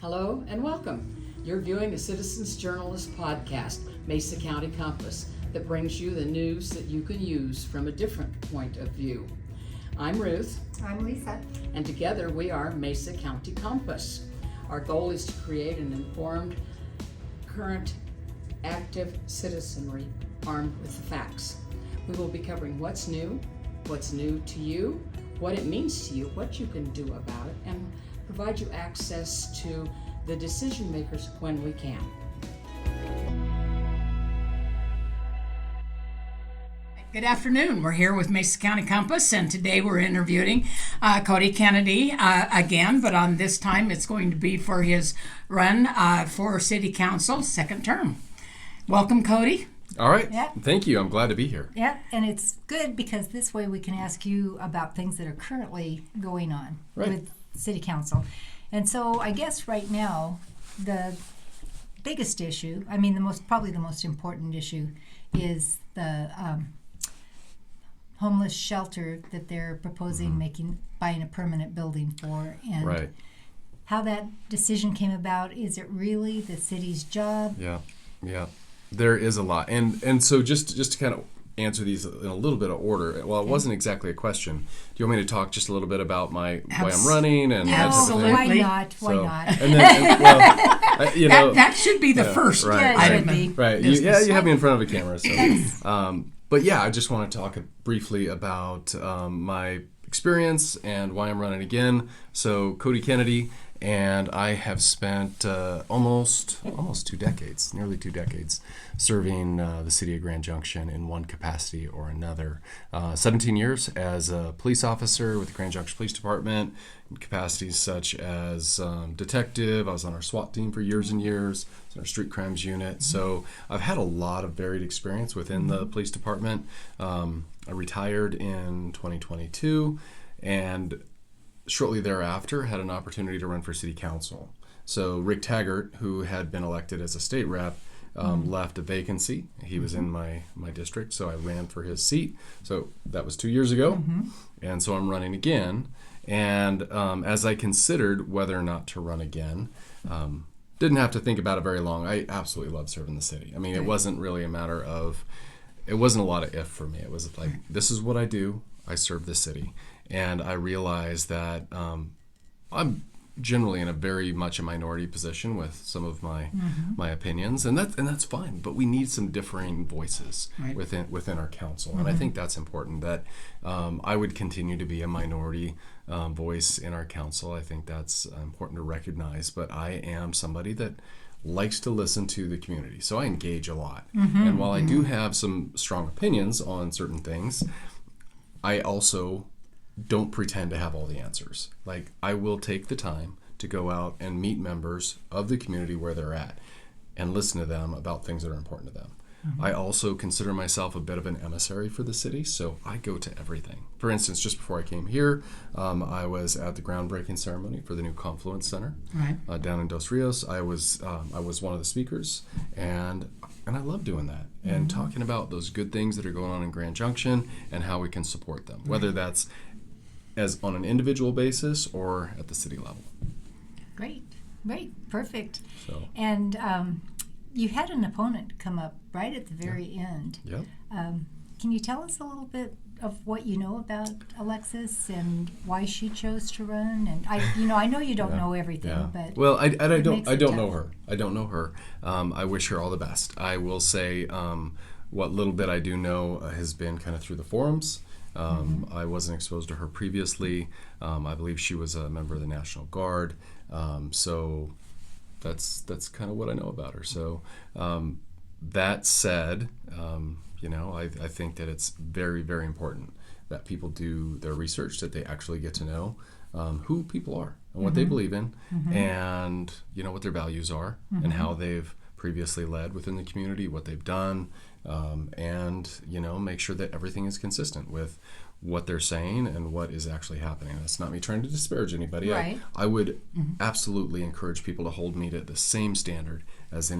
Hello and welcome. You're viewing the Citizens Journalist podcast, Mesa County Compass, that brings you the news that you can use from a different point of view. I'm Ruth. I'm Lisa. And together we are Mesa County Compass. Our goal is to create an informed, current, active citizenry armed with the facts. We will be covering what's new to you, what it means to you, what you can do about it, and provide you access to the decision makers when we can. Good afternoon. We're here with Mesa County Compass, and today we're interviewing Cody Kennedy again, but on this time it's going to be for his run for City Council, second term. Welcome, Cody. All right. Yeah. Thank you. I'm glad to be here. Yeah, and it's good because this way we can ask you about things that are currently going on with City Council. And so I guess right now the biggest issue, probably the most important issue, is the homeless shelter that they're proposing buying a permanent building for, and how that decision came about. Is it really the city's job? Yeah. There is a lot, and so just to kind of answer these in a little bit of order. Well, it wasn't exactly a question. Do you want me to talk just a little bit about why I'm running and that type of thing? Why not? Why not? And then, that should be the first item. Right. You have me in front of a camera. So, but yeah, I just want to talk briefly about my experience and why I'm running again. So, Cody Kennedy. And I have spent almost 2 decades, nearly 2 decades, serving the city of Grand Junction in one capacity or another. 17 years as a police officer with the Grand Junction Police Department, in capacities such as detective. I was on our SWAT team for years and years. I was in our street crimes unit. So I've had a lot of varied experience within the police department. I retired in 2022, and shortly thereafter, had an opportunity to run for city council. So Rick Taggart, who had been elected as a state rep, left a vacancy. He was in my district, so I ran for his seat. So that was 2 years ago, and so I'm running again. And as I considered whether or not to run again, didn't have to think about it very long. I absolutely love serving the city. I mean, it wasn't really a matter of, it wasn't a lot of if for me. It was like, this is what I do. I serve the city. And I realized that I'm generally in a very much a minority position with some of my opinions, and that's fine. But we need some differing voices within our council, and I think that's important. That I would continue to be a minority voice in our council. I think that's important to recognize. But I am somebody that likes to listen to the community, so I engage a lot. And while I do have some strong opinions on certain things, I also don't pretend to have all the answers. Like, I will take the time to go out and meet members of the community where they're at and listen to them about things that are important to them. I also consider myself a bit of an emissary for the city, so I go to everything. For instance, just before I came here, I was at the groundbreaking ceremony for the new Confluence Center down in Dos Rios. I was one of the speakers, and I love doing that and talking about those good things that are going on in Grand Junction and how we can support them, whether that's as on an individual basis or at the city level. Great, perfect. So. And you had an opponent come up right at the very end. Yep. Can you tell us a little bit of what you know about Alexis and why she chose to run? And I know you don't know everything, but I don't know her. I don't know her. I wish her all the best. I will say what little bit I do know has been kind of through the forums. I wasn't exposed to her previously. I believe she was a member of the National Guard. So that's kind of what I know about her. So that said, I think that it's very, very important that people do their research, that they actually get to know who people are and what they believe in, and what their values are, and how they've previously led within the community, what they've done, and make sure that everything is consistent with what they're saying and what is actually happening. That's not me trying to disparage anybody. Right. I would absolutely encourage people to hold me to the same standard as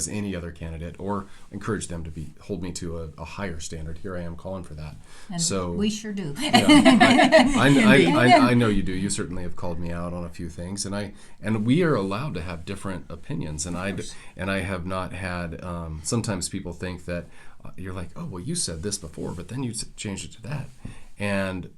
any other candidate, or encourage them to hold me to a higher standard. Here I am calling for that. And so we sure do. yeah, I know you do. You certainly have called me out on a few things, and we are allowed to have different opinions. And I have not had. Sometimes people think that you're like, oh well, you said this before, but then you changed it to that. And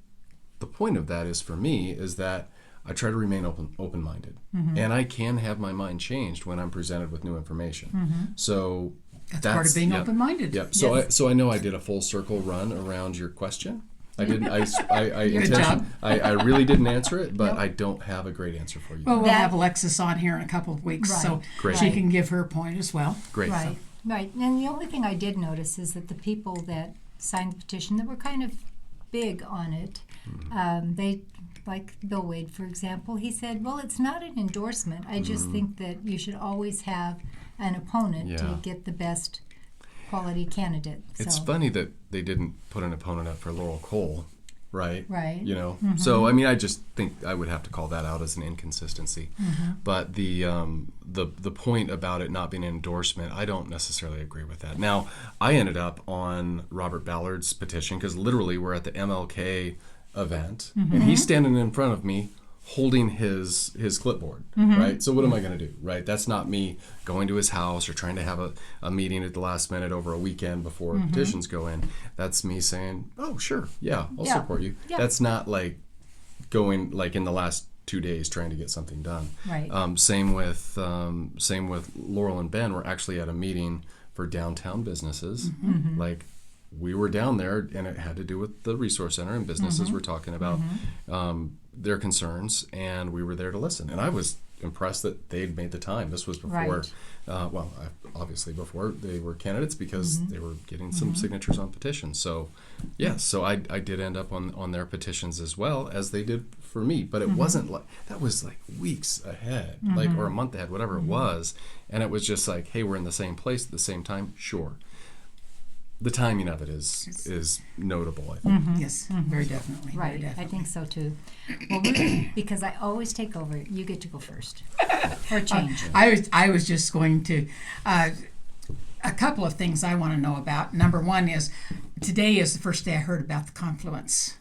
the point of that is, for me, is that I try to remain open-minded, and I can have my mind changed when I'm presented with new information. So that's part of being open-minded. Yep. So I know I did a full circle run around your question. I didn't. I really didn't answer it, but I don't have a great answer for you. Well, we'll have Alexis on here in a couple of weeks, so she can give her point as well. Great. Right. Right. And the only thing I did notice is that the people that signed the petition that were kind of big on it, they. Like Bill Wade, for example, he said, well, it's not an endorsement. I just think that you should always have an opponent to get the best quality candidate. It's funny that they didn't put an opponent up for Laurel Cole, right? Right. You know? So, I mean, I just think I would have to call that out as an inconsistency. But the point about it not being an endorsement, I don't necessarily agree with that. Now, I ended up on Robert Ballard's petition because literally we're at the MLK event, and he's standing in front of me holding his clipboard, right? So what am I going to do, right? That's not me going to his house or trying to have a meeting at the last minute over a weekend before petitions go in. That's me saying, oh, sure, yeah, I'll support you. Yeah. That's not like going like in the last 2 days trying to get something done. Right. Same with Laurel and Ben. We're actually at a meeting for downtown businesses, like. We were down there, and it had to do with the resource center and businesses were talking about their concerns, and we were there to listen. And I was impressed that they'd made the time. This was before, obviously before they were candidates because they were getting some signatures on petitions. So, so I did end up on their petitions as well as they did for me. But it wasn't like, that was like weeks ahead, or a month ahead, whatever it was. And it was just like, hey, we're in the same place at the same time. Sure. The timing of it is notable, I think. Yes, very definitely. Right, very definitely. I think so too. Well, because I always take over, you get to go first for a change. I was just going to, a couple of things I want to know about. Number one is, today is the first day I heard about the Confluence.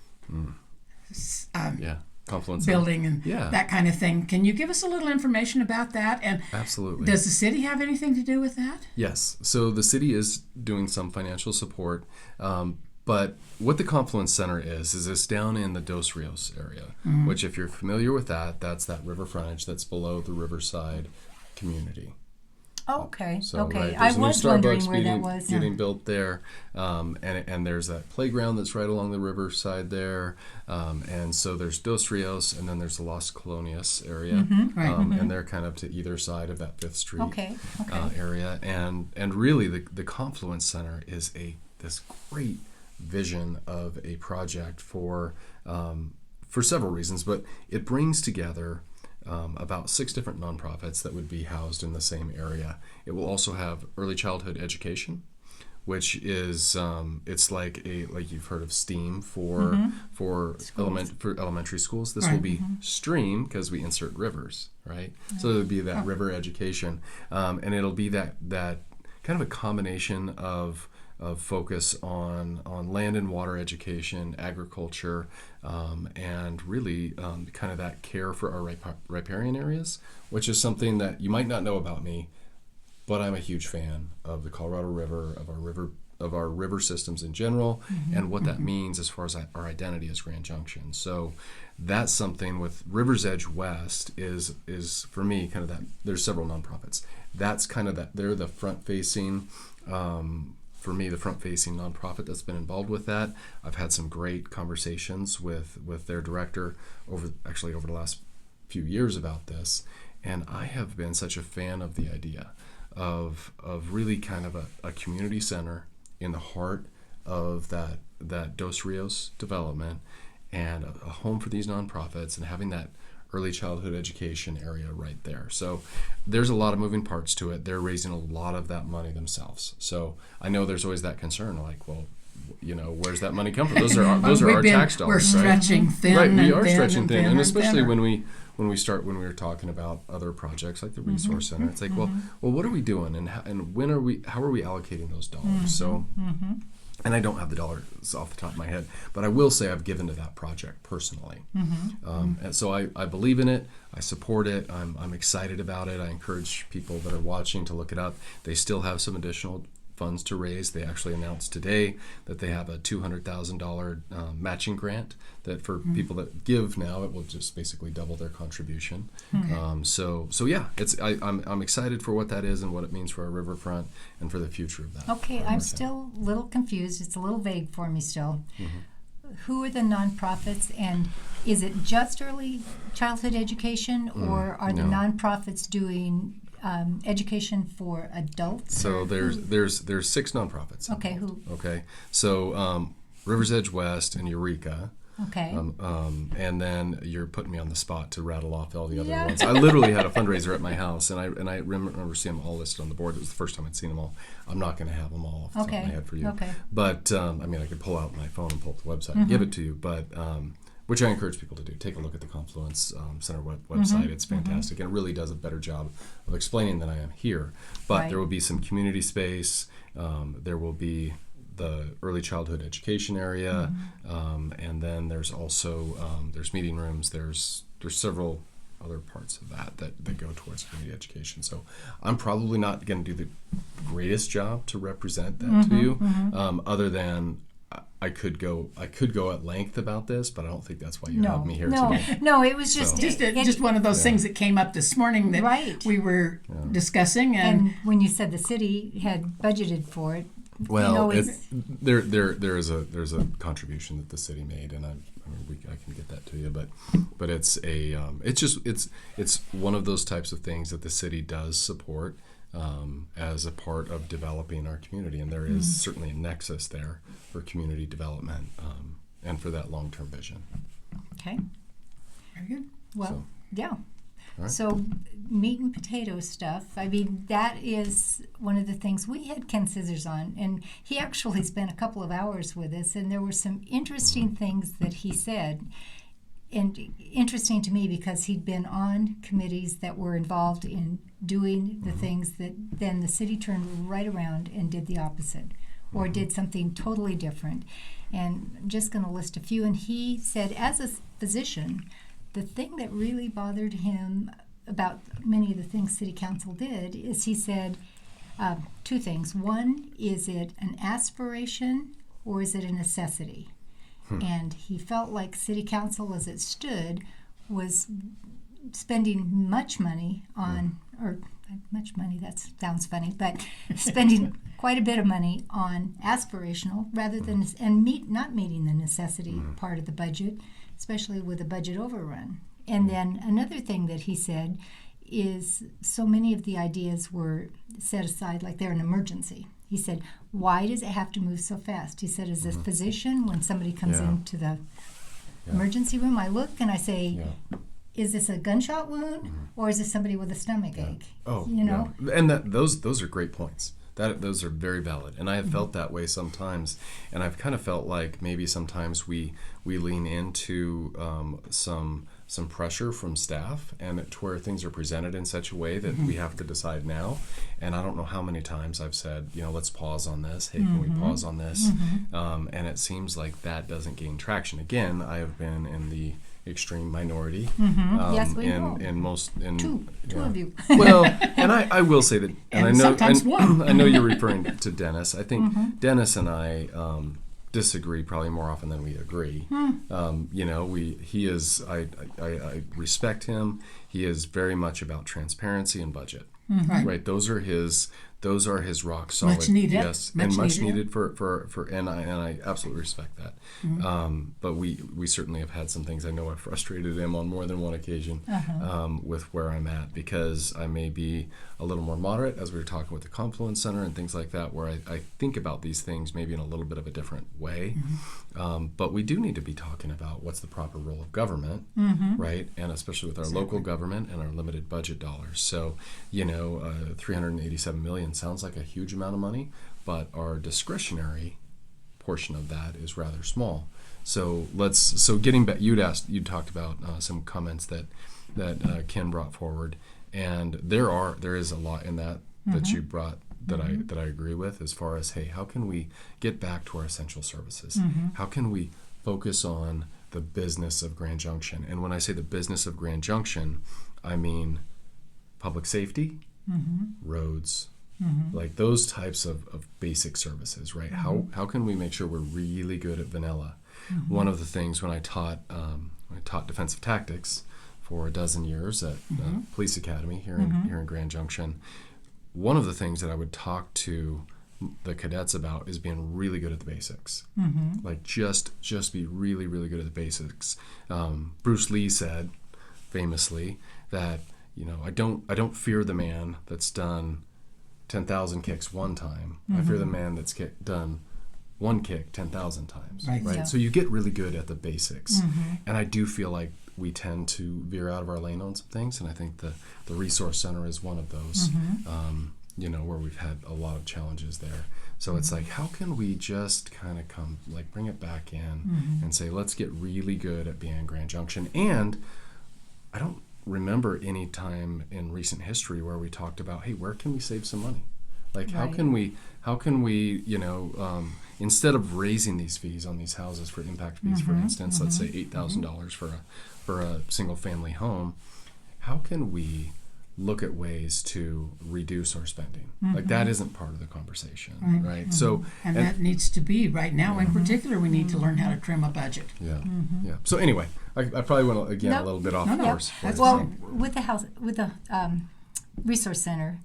Confluence building and that kind of thing. Can you give us a little information about that? And absolutely. Does the city have anything to do with that? Yes. So the city is doing some financial support, but what the Confluence Center is it's down in the Dos Rios area, which if you're familiar with that's that river frontage that's below the Riverside community. Okay. So, okay. right, I there's a new was wondering Starbucks where that was. getting built there, and there's that playground that's right along the riverside there, and so there's Dos Rios, and then there's the Las Colonias area, and they're kind of to either side of that 5th Street area, and really the Confluence Center is this great vision of a project for several reasons, but it brings together about 6 different nonprofits that would be housed in the same area. It will also have early childhood education, which is it's like you've heard of STEAM for elementary schools. This will be STREAM because we insert rivers, right? So it would be that river education, and it'll be that kind of a combination of focus on land and water education, agriculture, and really kind of that care for our riparian areas, which is something that you might not know about me, but I'm a huge fan of the Colorado River, of our river systems in general, and what that means as far as our identity as Grand Junction. So that's something with River's Edge West is for me kind of that. There's several nonprofits. That's kind of that. They're the front-facing. For me, the front-facing nonprofit that's been involved with that. I've had some great conversations with their director over the last few years about this, and I have been such a fan of the idea of really kind of a community center in the heart of that Dos Rios development, and a home for these nonprofits, and having that early childhood education area right there. So there's a lot of moving parts to it. They're raising a lot of that money themselves. So I know there's always that concern, like, well, where's that money come from? Those are our tax dollars. We're stretching thin. Right, we and are thin stretching thin, and especially thinner. when we were talking about other projects like the resource center, it's like, well, what are we doing, and how are we allocating those dollars? So, and I don't have the dollars off the top of my head, but I will say I've given to that project personally, and so I believe in it. I support it. I'm excited about it. I encourage people that are watching to look it up. They still have some additional funds to raise. They actually announced today that they have a $200,000 matching grant that for people that give now, it will just basically double their contribution. So yeah, I'm excited for what that is and what it means for our riverfront and for the future of that. Okay, I'm still a little confused. It's a little vague for me still. Who are the nonprofits, and is it just early childhood education, or are the nonprofits doing education for adults? So there's 6 nonprofits. Okay, who? Okay, so River's Edge West and Eureka. Okay. And then you're putting me on the spot to rattle off all the other ones. I literally had a fundraiser at my house, and I remember seeing them all listed on the board. It was the first time I'd seen them all. I'm not going to have them all off the top of my head for you. Okay. But I could pull out my phone and pull up the website and give it to you. But which I encourage people to do. Take a look at the Confluence Center website. It's fantastic, and it really does a better job of explaining than I am here. But there will be some community space. There will be the early childhood education area, and then there's also there's meeting rooms. There's several other parts of that go towards community education. So I'm probably not going to do the greatest job to represent that to you, other than I could go at length about this, but I don't think that's why you have me here today. No, it was just just one of those things that came up this morning that we were discussing, and when you said the city had budgeted for it. Well, there's a contribution that the city made, and I can get that to you, but it's one of those types of things that the city does support as a part of developing our community, and there is certainly a nexus there for community development and for that long-term vision. Okay. very good. Well, yeah. Right. So meat and potato stuff, I mean, that is one of the things. We had Ken Scissors on, and he actually spent a couple of hours with us, and there were some interesting things that he said. And interesting to me because he'd been on committees that were involved in doing the things that then the city turned right around and did the opposite, or did something totally different. And I'm just going to list a few. And he said, as a physician, the thing that really bothered him about many of the things City Council did is he said 2 things. One, is it an aspiration or is it a necessity? And he felt like City Council as it stood was spending much money on, or much money, that sounds funny, but spending quite a bit of money on aspirational rather than, not meeting the necessity part of the budget, especially with a budget overrun. And then another thing that he said is so many of the ideas were set aside like they're an emergency. He said, why does it have to move so fast? He said, as a physician, when somebody comes into the emergency room, I look and I say, is this a gunshot wound or is this somebody with a stomach ache? Oh, you know? And those are great points. Those are very valid, and I have felt that way sometimes, and I've kind of felt like maybe sometimes we lean into some pressure from staff, and to where things are presented in such a way that we have to decide now. And I don't know how many times I've said, let's pause on this. Hey, can we pause on this? And it seems like that doesn't gain traction. Again, I have been in the extreme minority. Yes, we know. In most, Two of you. Well, and I will say that, and I know, sometimes one. I know you're referring to Dennis. I think Dennis and I disagree probably more often than we agree. He is. I respect him. He is very much about transparency and budget. Right. Those are his rock solid. Much needed. Yes, and much needed for and I absolutely respect that. But we certainly have had some things. I know I've frustrated him on more than one occasion with where I'm at, because I may be a little more moderate, as we were talking with the Confluence Center and things like that, where I think about these things maybe in a little bit of a different way. But we do need to be talking about what's the proper role of government, right? And especially with our local government and our limited budget dollars. So, $387 million sounds like a huge amount of money, but our discretionary portion of that is rather small. So getting back, you talked about some comments that Ken brought forward, and there is a lot in that you brought that I agree with, as far as, hey, how can we get back to our essential services? How can we focus on the business of Grand Junction? And when I say the business of Grand Junction, I mean public safety, roads, like those types of basic services, right? How can we make sure we're really good at vanilla? One of the things when I taught defensive tactics for a dozen years at Police Academy here in Grand Junction, one of the things that I would talk to the cadets about is being really good at the basics. Like just be really, really good at the basics. Bruce Lee said famously that, I don't fear the man that's done 10,000 kicks one time. I fear the man that's done one kick 10,000 times. Right? Yeah. So you get really good at the basics. And I do feel like we tend to veer out of our lane on some things, and I think the Resource Center is one of those, where we've had a lot of challenges there. So it's like, how can we just kind of bring it back in and say, let's get really good at being Grand Junction. And I don't remember any time in recent history where we talked about, hey, where can we save some money? Like, how can we, instead of raising these fees on these houses for impact fees, for instance, let's say $8,000 for a single family home, how can we look at ways to reduce our spending? Like, that isn't part of the conversation, right? So, and that needs to be right now. In particular, we need to learn how to trim a budget. Yeah. So anyway, I probably went again a little bit off course. Well, with the Resource Center,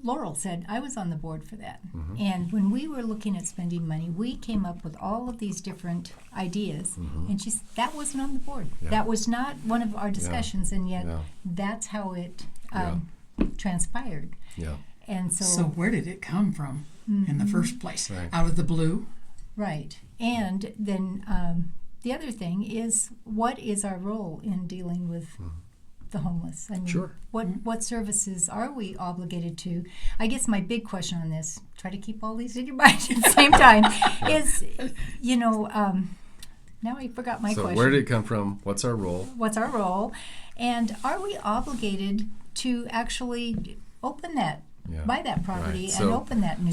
Laurel said, I was on the board for that. And when we were looking at spending money, we came up with all of these different ideas. And she said, that wasn't on the board. Yeah. That was not one of our discussions, and yet that's how it transpired. Yeah. And so where did it come from in the first place? Right. Out of the blue? Right. And then the other thing is, what is our role in dealing with the homeless? I mean, what services are we obligated to? I guess my big question on this, try to keep all these in your mind at the same time, is, now I forgot my question. So where did it come from? What's our role? What's our role? And are we obligated to actually open that, buy that property and open that new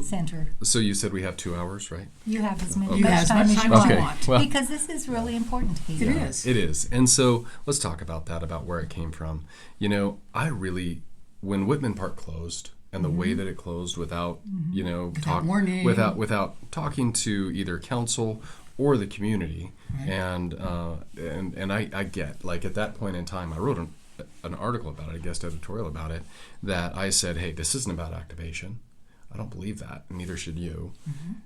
center? So you said we have 2 hours, right? You have as much as time as you want. Well, because this is really important. It is. It is. And so let's talk about that, about where it came from. When Whitman Park closed, and the way that it closed without warning, without talking to either council or the community, and I get, like, at that point in time, I wrote an article about it, a guest editorial about it, that I said, hey, this isn't about activation. I don't believe that, and neither should you.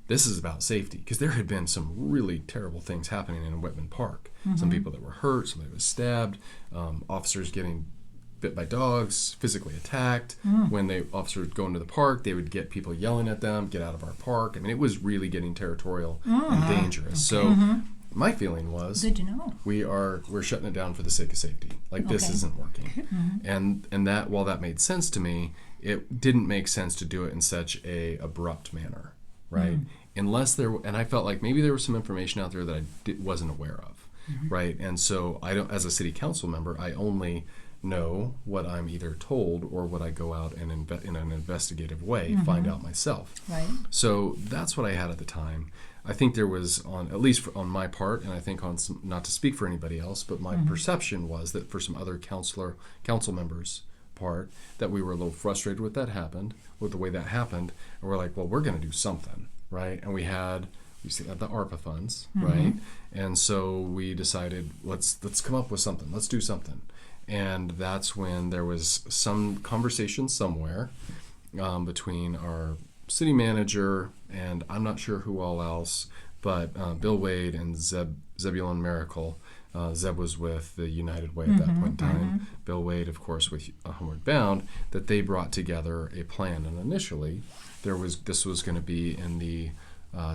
This is about safety, because there had been some really terrible things happening in Whitman Park. Some people that were hurt, somebody was stabbed, officers getting bit by dogs, physically attacked. When the officers would go into the park, they would get people yelling at them, get out of our park. I mean, it was really getting territorial and dangerous. Okay. So my feeling was, good to know, we're shutting it down for the sake of safety. Like, this isn't working. And that, while that made sense to me, it didn't make sense to do it in such a abrupt manner, right? Unless and I felt like maybe there was some information out there that I wasn't aware of, right? And so as a city council member, I only know what I'm either told or what I go out and in an investigative way find out myself. Right. So that's what I had at the time. I think there was, at least on my part, and I think on some, not to speak for anybody else, but my perception was that for some other council members' part, that we were a little frustrated with the way that happened, and we're like, well, we're going to do something, right? And we had the ARPA funds, right? And so we decided, let's come up with something. Let's do something. And that's when there was some conversation somewhere between our city manager and I'm not sure who all else, but Bill Wade and Zebulon Miracle. Zeb was with the United Way at that point in time. Bill Wade, of course, with Homeward Bound, that they brought together a plan. And initially, this was going to be in the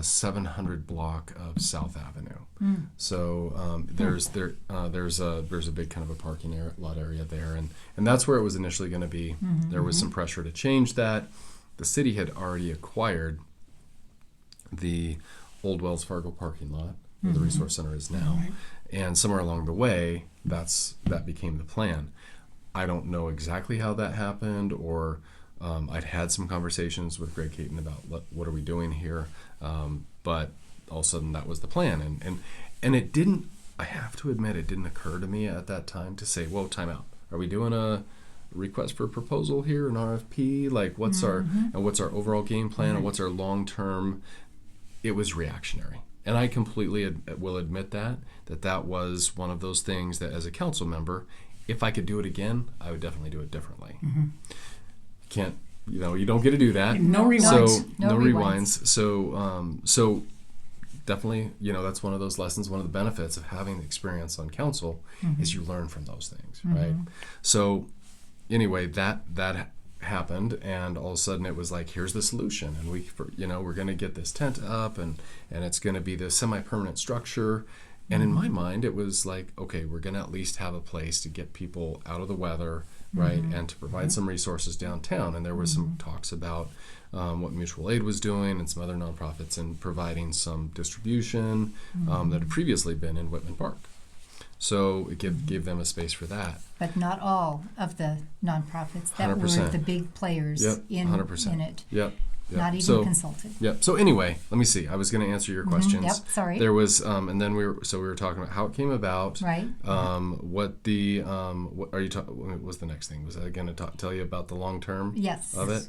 700 block of South Avenue. So there's a big kind of a parking lot area there, and that's where it was initially going to be. There was some pressure to change that. The city had already acquired the old Wells Fargo parking lot where the resource center is now. And somewhere along the way, that became the plan. I don't know exactly how that happened, or I'd had some conversations with Greg Caton about what are we doing here, but all of a sudden that was the plan. And it didn't, I have to admit, it didn't occur to me at that time to say, whoa, time out. Are we doing a request for proposal here, an RFP? Like what's our overall game plan, and what's our long-term? It was reactionary. And I completely will admit that was one of those things that as a council member, if I could do it again, I would definitely do it differently. Can't, you don't get to do that. No rewinds. So no rewinds. So definitely, that's one of those lessons. One of the benefits of having experience on council is you learn from those things, right? So anyway, that happened, and all of a sudden it was like, here's the solution, and we're going to get this tent up, and it's going to be this semi-permanent structure. And in my mind, it was like, okay, we're going to at least have a place to get people out of the weather, right, and to provide some resources downtown. And there was some talks about what mutual aid was doing and some other nonprofits and providing some distribution that had previously been in Whitman Park. So it gave them a space for that. But not all of the nonprofits that 100%. Were the big players in 100%. it. Yep. Not even consulted. Yep. So anyway, let me see. I was going to answer your questions. Yep. Sorry. There was, and then we were talking about how it came about. Right. What the what are you what was the next thing? Was I going to tell you about the long term? Yes. Of it?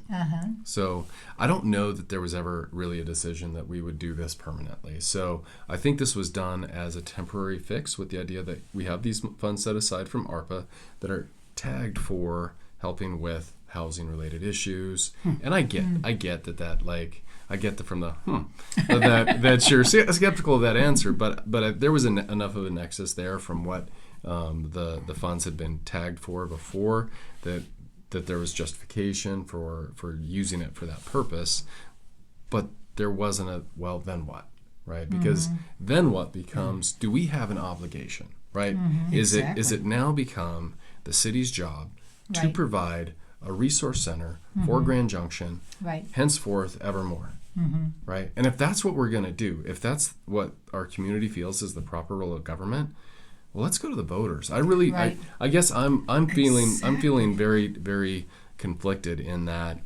So I don't know that there was ever really a decision that we would do this permanently. So I think this was done as a temporary fix with the idea that we have these funds set aside from ARPA that are tagged for helping with housing related issues. And I get that like I get from the that you're skeptical of that answer, but there was enough of a nexus there from what the funds had been tagged for before that there was justification for using it for that purpose. But there wasn't then what, right? Because then what becomes, do we have an obligation, right? Is it now become the city's job to provide a resource center for Grand Junction, henceforth evermore, right? And if that's what we're going to do, if that's what our community feels is the proper role of government, well, let's go to the voters. I guess I'm feeling very, very conflicted in that.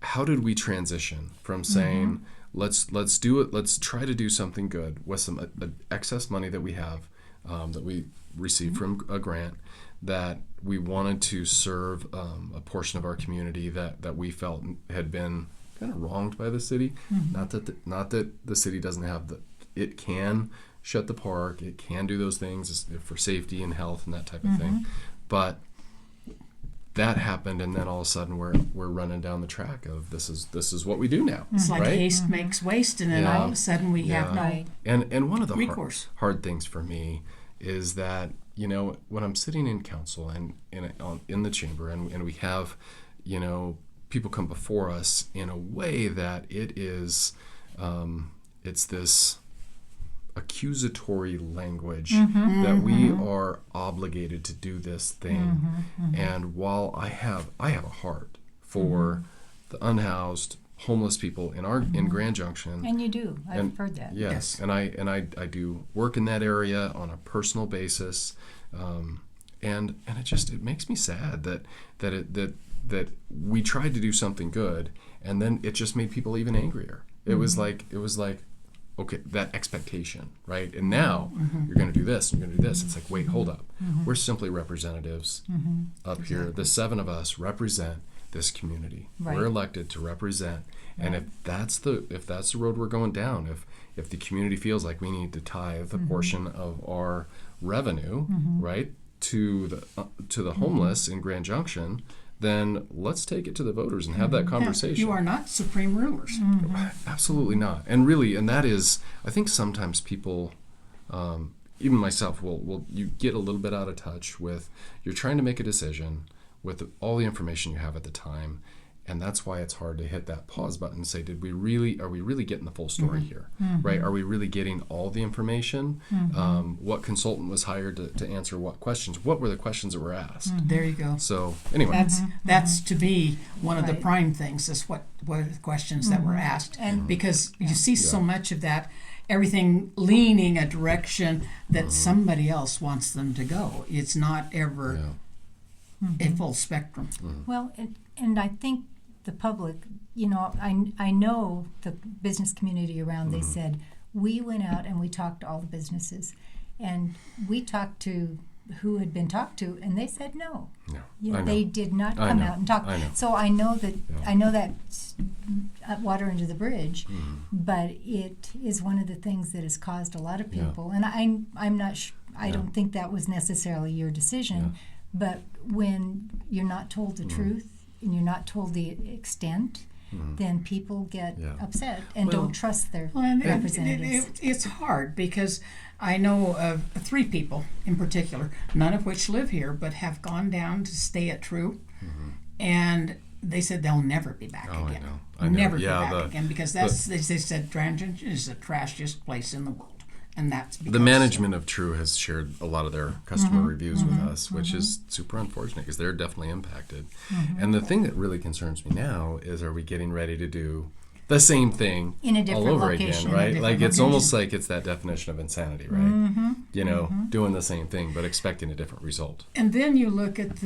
How did we transition from saying let's do it, let's try to do something good with some excess money that we have that we received from a grant, that we wanted to serve a portion of our community that we felt had been kind of wronged by the city. Not that the city doesn't have it can shut the park, it can do those things for safety and health and that type of thing, but that happened, and then all of a sudden we're running down the track of this is what we do now. It's like right? haste makes waste, and then all of a sudden we have no and one of the recourse. hard things for me is that when I'm sitting in council and in the chamber and we have people come before us in a way that it is it's this accusatory language that we are obligated to do this thing, and while I have a heart for the unhoused homeless people in Grand Junction, and you do. I've heard that. Yes, and I do work in that area on a personal basis, and it makes me sad that we tried to do something good, and then it just made people even angrier. It was like okay, that expectation, right? And now you're going to do this, and you're going to do this. It's like, wait, hold up. We're simply representatives up here. The 7 of us represent this community. Right. We're elected to represent, and if that's the road we're going down, if the community feels like we need to tithe a portion of our revenue, right, to the homeless in Grand Junction, then let's take it to the voters and have that conversation. You are not supreme rulers. Absolutely not. And really, and that is, I think sometimes people, even myself, you get a little bit out of touch with, you're trying to make a decision with all the information you have at the time, And that's why it's hard to hit that pause button and say, are we really getting the full story here, right? Are we really getting all the information? What consultant was hired to answer what questions? What were the questions that were asked? There you go. So anyway. That's to be one of the prime things is what are the questions that were asked. And because you see so much of that, everything leaning a direction that somebody else wants them to go. It's not ever a full spectrum. Well, and I think the public, I know the business community around, they said, we went out and we talked to all the businesses. And we talked to who had been talked to, and they said no. They did not come out and talk. So I know that's water under the bridge, but it is one of the things that has caused a lot of people. And I'm not. I don't think that was necessarily your decision, but when you're not told the truth and you're not told the extent, then people get upset and don't trust their representatives. It's hard because I know of 3 people in particular, none of which live here, but have gone down to stay at True, and they said they'll never be back again. I know. Never be back again because they said Drangen is the trashiest place in the world. And that's because the management of True has shared a lot of their customer reviews with us, which is super unfortunate because they're definitely impacted. And the thing that really concerns me now is, are we getting ready to do the same thing in a different all over location, again, right? Like it's almost like it's that definition of insanity, right? Doing the same thing but expecting a different result. And then you look at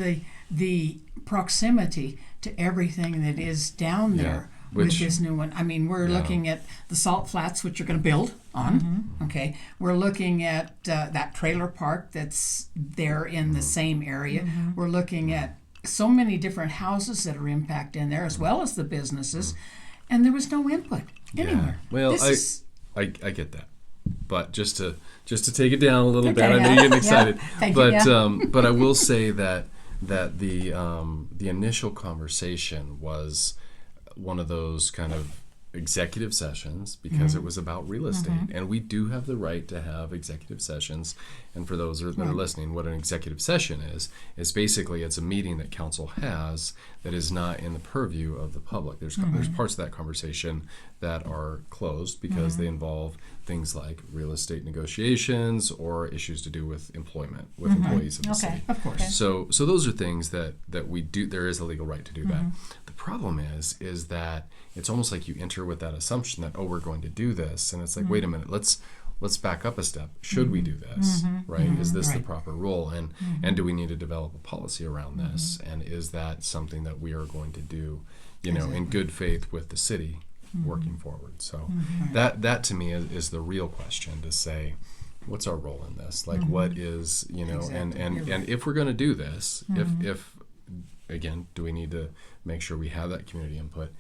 the proximity to everything that is down there. With this new one. I mean, we're looking at the salt flats, which you're going to build on. Okay. We're looking at that trailer park that's there in the same area. We're looking at so many different houses that are impacted in there, as well as the businesses. And there was no input anywhere. Well, I get that. But just to take it down a little bit, I know you're getting excited. But I will say that the initial conversation was one of those kind of executive sessions because it was about real estate, and we do have the right to have executive sessions. And for those that are listening, what an executive session is basically it's a meeting that council has that is not in the purview of the public. There's parts of that conversation that are closed because they involve things like real estate negotiations or issues to do with employment with employees of the city. Of course. So those are things that we do. There is a legal right to do that. The problem is that it's almost like you enter with that assumption that, we're going to do this, and it's like, wait a minute, let's back up a step. Should we do this? Right? Is this the proper role? And do we need to develop a policy around this? And is that something that we are going to do, in good faith with the city working forward? So that to me is the real question, to say, what's our role in this? Like, what is, and if we're going to do this, if again, do we need to make sure we have that community input?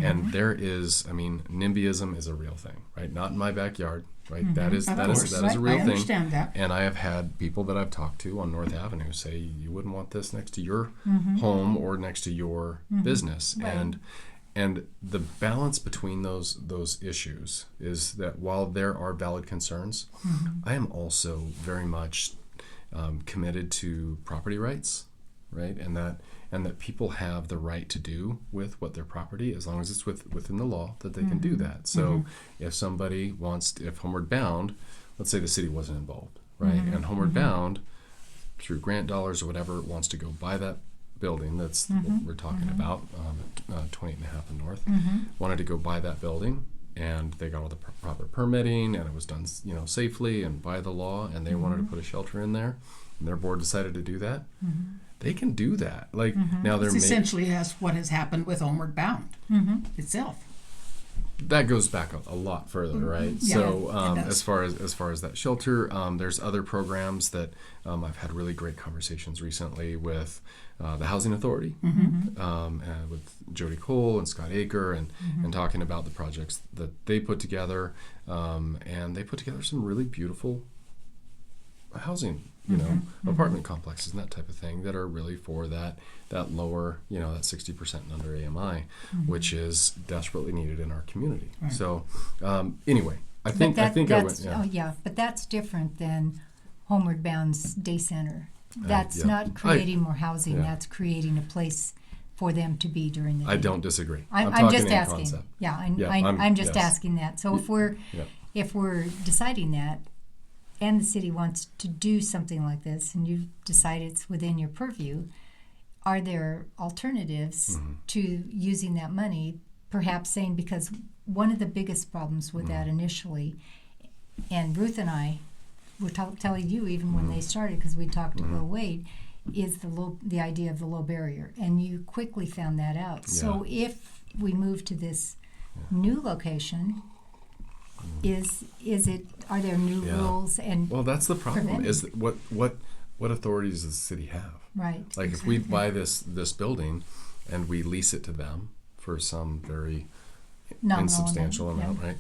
And there is, NIMBYism is a real thing, right? Not in my backyard, right? That is a real thing. I understand that. And I have had people that I've talked to on North Avenue say, you wouldn't want this next to your home or next to your business. Right. And the balance between those issues is that while there are valid concerns, I am also very much committed to property rights, right? And that people have the right to do with what their property, as long as it's within the law, that they can do that. So if somebody if Homeward Bound, let's say the city wasn't involved, right? And Homeward Bound, through grant dollars or whatever, wants to go buy that building, that's what we're talking about, 28 and a half in North, wanted to go buy that building, and they got all the proper permitting, and it was done, safely and by the law, and they wanted to put a shelter in there, and their board decided to do that. They can do that. Like now, they're essentially what has happened with Homeward Bound itself. That goes back a lot further, right? Yeah, so as far as that shelter, there's other programs that I've had really great conversations recently with the Housing Authority, and with Jody Cole and Scott Aker, and talking about the projects that they put together, and they put together some really beautiful housing, apartment complexes and that type of thing that are really for that lower, that 60% and under AMI, which is desperately needed in our community. Right. So anyway, I think I went. Yeah. Oh yeah, but that's different than Homeward Bound's day center. That's not creating more housing. That's creating a place for them to be during the day. I don't disagree. I'm talking just in asking. concept. Yeah, I'm I'm just yes. asking that. So if we're deciding that, and the city wants to do something like this, and you decide it's within your purview, are there alternatives to using that money? Perhaps saying, because one of the biggest problems with that initially, and Ruth and I were telling you even when they started, because we talked to Bill Wade, is the idea of the low barrier, and you quickly found that out. Yeah. So if we move to this new location, are there new rules and Well, that's the problem. preventing? Is what authorities does the city have? Right. Like if we buy this building and we lease it to them for some very Nominal insubstantial amount, right?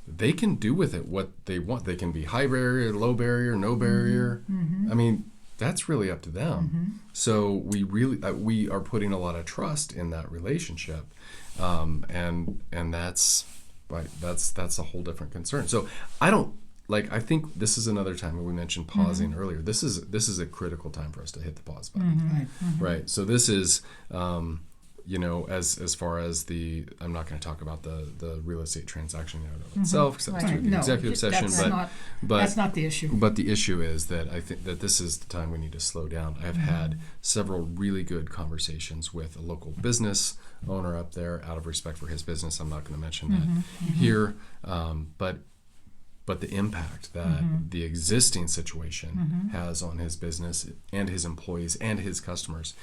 They can do with it what they want. They can be high barrier, low barrier, no barrier. I mean, that's really up to them. So we are putting a lot of trust in that relationship, and that's right. That's a whole different concern. So I think this is another time when we mentioned pausing earlier. This is a critical time for us to hit the pause button. Right. So this is. As far as I'm not going to talk about the real estate transaction itself, because that's the executive session. But that's not the issue. But the issue is that I think that this is the time we need to slow down. I've had several really good conversations with a local business owner up there. Out of respect for his business, I'm not going to mention that here. But the impact that the existing situation has on his business and his employees and his customers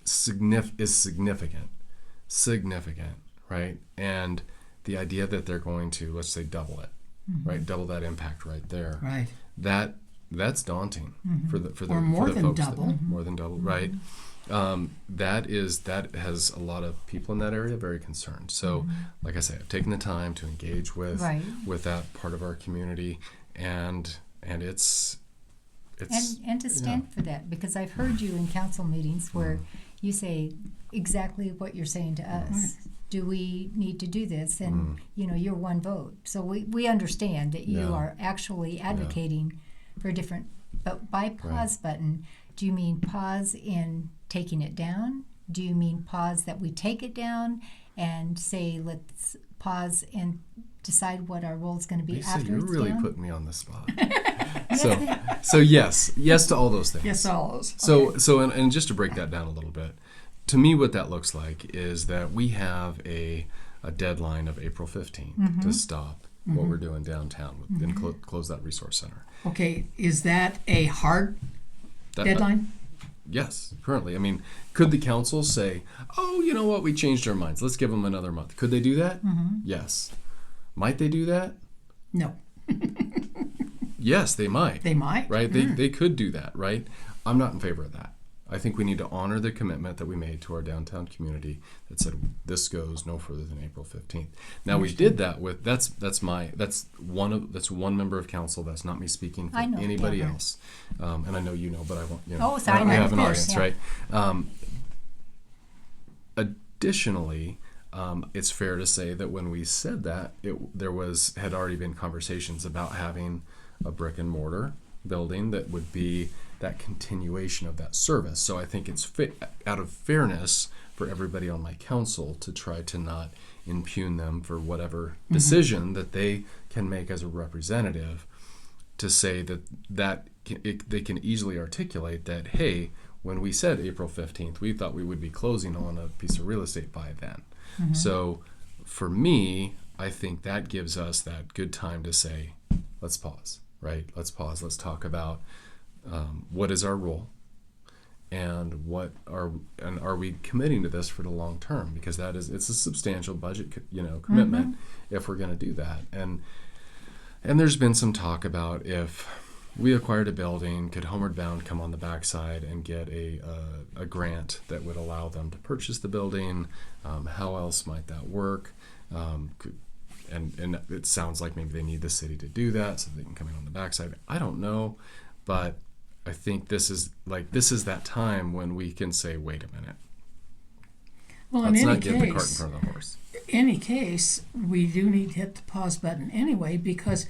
is significant, right? And the idea that they're going to, let's say, double it, right? Double that impact right there. Right. That's daunting for the or more for the than folks double. more than double, right? That has a lot of people in that area very concerned. So, like I say, I've taken the time to engage with that part of our community, and it's and to stand for that, because I've heard you in council meetings where you say exactly what you're saying to us. Do we need to do this? And you're one vote, so we understand that you are actually advocating for a different. But by pause button, do you mean pause in taking it down? Do you mean pause that we take it down and say let's pause and decide what our role is going to be Lisa, after you're it's really down? putting me on the spot. So yes to all those things. Yes, all those. So and just to break that down a little bit, to me what that looks like is that we have a deadline of April 15th to stop what we're doing downtown and close that resource center. Okay, is that a hard deadline? Yes, currently. I mean, could the council say, oh, you know what, we changed our minds, let's give them another month? Could they do that? Yes. Might they do that? No. Yes, they might. They might. Right? They could do that, right? I'm not in favor of that. I think we need to honor the commitment that we made to our downtown community that said this goes no further than April 15th. Now we did that with that's one member of council. That's not me speaking for anybody else. And I know you know, but I won't. Oh, sorry. We have an Of course, audience, right? Additionally, it's fair to say that when we said that, there had already been conversations about having a brick and mortar building that would be that continuation of that service. So I think it's out of fairness for everybody on my council to try to not impugn them for whatever decision that they can make as a representative, to say that they can easily articulate that, hey, when we said April 15th, we thought we would be closing on a piece of real estate by then. So for me, I think that gives us that good time to say, let's pause, right? Let's pause. Let's talk about what is our role, and are we committing to this for the long term? Because it's a substantial budget, commitment if we're going to do that. And there's been some talk about if we acquired a building, could Homeward Bound come on the backside and get a grant that would allow them to purchase the building? How else might that work? And it sounds like maybe they need the city to do that so they can come in on the backside. I don't know, but I think this is that time when we can say, wait a minute. Well, let's in not any get case, the cart in front of the horse. Any case, we do need to hit the pause button anyway, because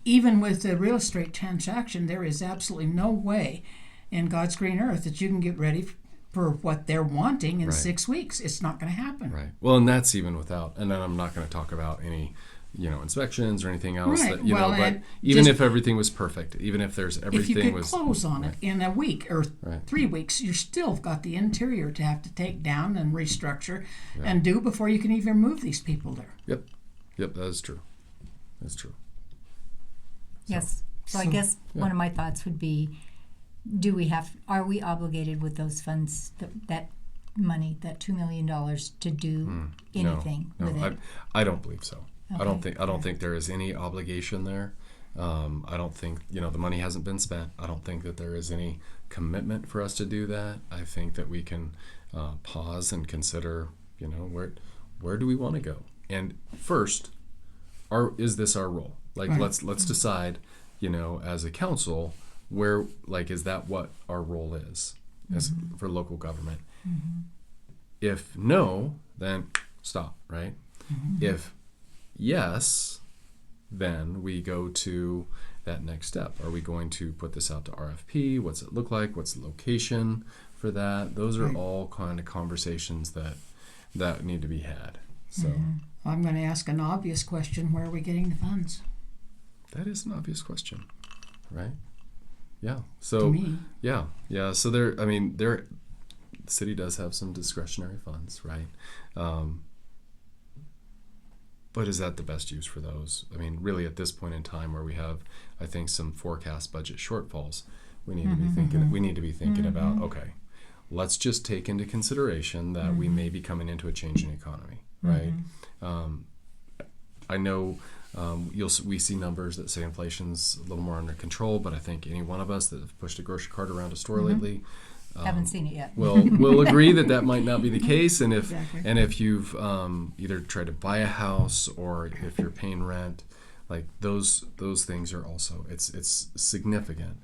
even with the real estate transaction, there is absolutely no way in God's green earth that you can get ready for what they're wanting in Right. 6 weeks. It's not going to happen. Right. Well, and that's even without, and then I'm not going to talk about any, inspections or anything else. Right. That, Well, but and even just- if everything was perfect, even if there's If everything you could was close on it in a week or Right. 3 weeks, you're still got the interior to have to take down and restructure and do before you can even move these people there. Yep. That is true. That's true. Yes. So I guess one of my thoughts would be, are we obligated with those funds, that money, that $2 million to do anything No, with it? I don't believe so. I don't Okay. think there is any obligation there. I don't think the money hasn't been spent. I don't think that there is any commitment for us to do that. I think that we can pause and consider, where do we want to go? And first, is this our role? Like, Right. let's decide, as a council, where, is that what our role is as for local government? If no, then stop, right? If yes, then we go to that next step. Are we going to put this out to RFP? What's it look like? What's the location for that? Those are all kind of conversations that need to be had. So I'm going to ask an obvious question. Where are we getting the funds? that is an obvious question, right? Yeah. So To me. yeah. So the city does have some discretionary funds, right? But is that the best use for those? I mean, really, at this point in time, where we have, I think, some forecast budget shortfalls, we need to be thinking. We need to be thinking about, okay, let's just take into consideration that we may be coming into a changing economy, right? I know we see numbers that say inflation's a little more under control, but I think any one of us that have pushed a grocery cart around a store lately. Haven't seen it yet. We'll agree that might not be the case, and Exactly. if you've either tried to buy a house or if you're paying rent, like those things are also it's significant,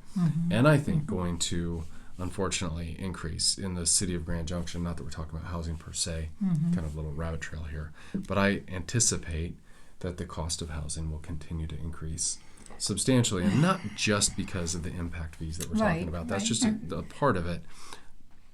and I think going to unfortunately increase in the city of Grand Junction. Not that we're talking about housing per se, kind of a little rabbit trail here, but I anticipate that the cost of housing will continue to increase substantially, and not just because of the impact fees that we're Right, talking about. That's right. just a part of it.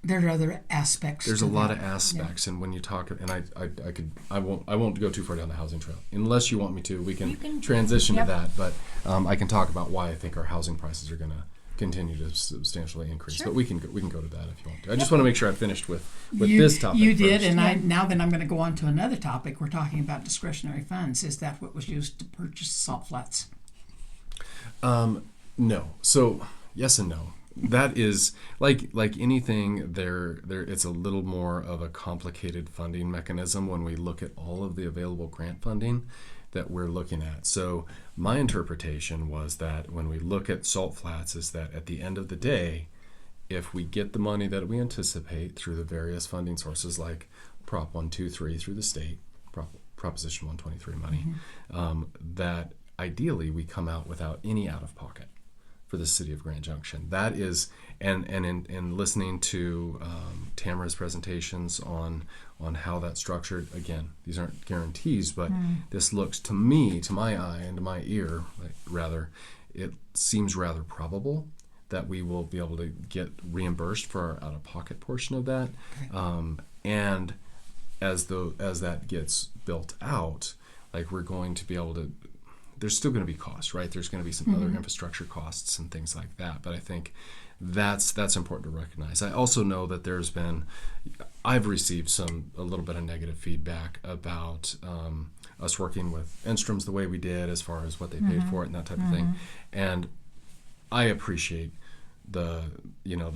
There are other aspects. There's to a lot that. of aspects, and when you talk, and I won't go too far down the housing trail unless you want me to. We You can can- transition yep. to that, but I can talk about why I think our housing prices are going to continue to substantially increase. Sure. But we can go to that if you want to. I just want to make sure I finished with You- this topic. You did, first. and now then I'm going to go on to another topic. We're talking about discretionary funds. Is that what was used to purchase salt flats? No. So yes and no. That is like anything. There. It's a little more of a complicated funding mechanism when we look at all of the available grant funding that we're looking at. So my interpretation was that when we look at salt flats, is that at the end of the day, if we get the money that we anticipate through the various funding sources like Prop 123 through the state, Proposition 123 money, that ideally we come out without any out of pocket for the city of Grand Junction. That is, and in listening to Tamara's presentations on how that's structured, again, these aren't guarantees, but this looks to me, to my eye and to my ear, it seems rather probable that we will be able to get reimbursed for our out-of-pocket portion of that. And as that gets built out, like we're going to be able to, there's still going to be costs, right? There's going to be some other infrastructure costs and things like that. But I think that's important to recognize. I also know that I've received a little bit of negative feedback about us working with Enstrom's the way we did, as far as what they paid for it and that type of thing. And I appreciate the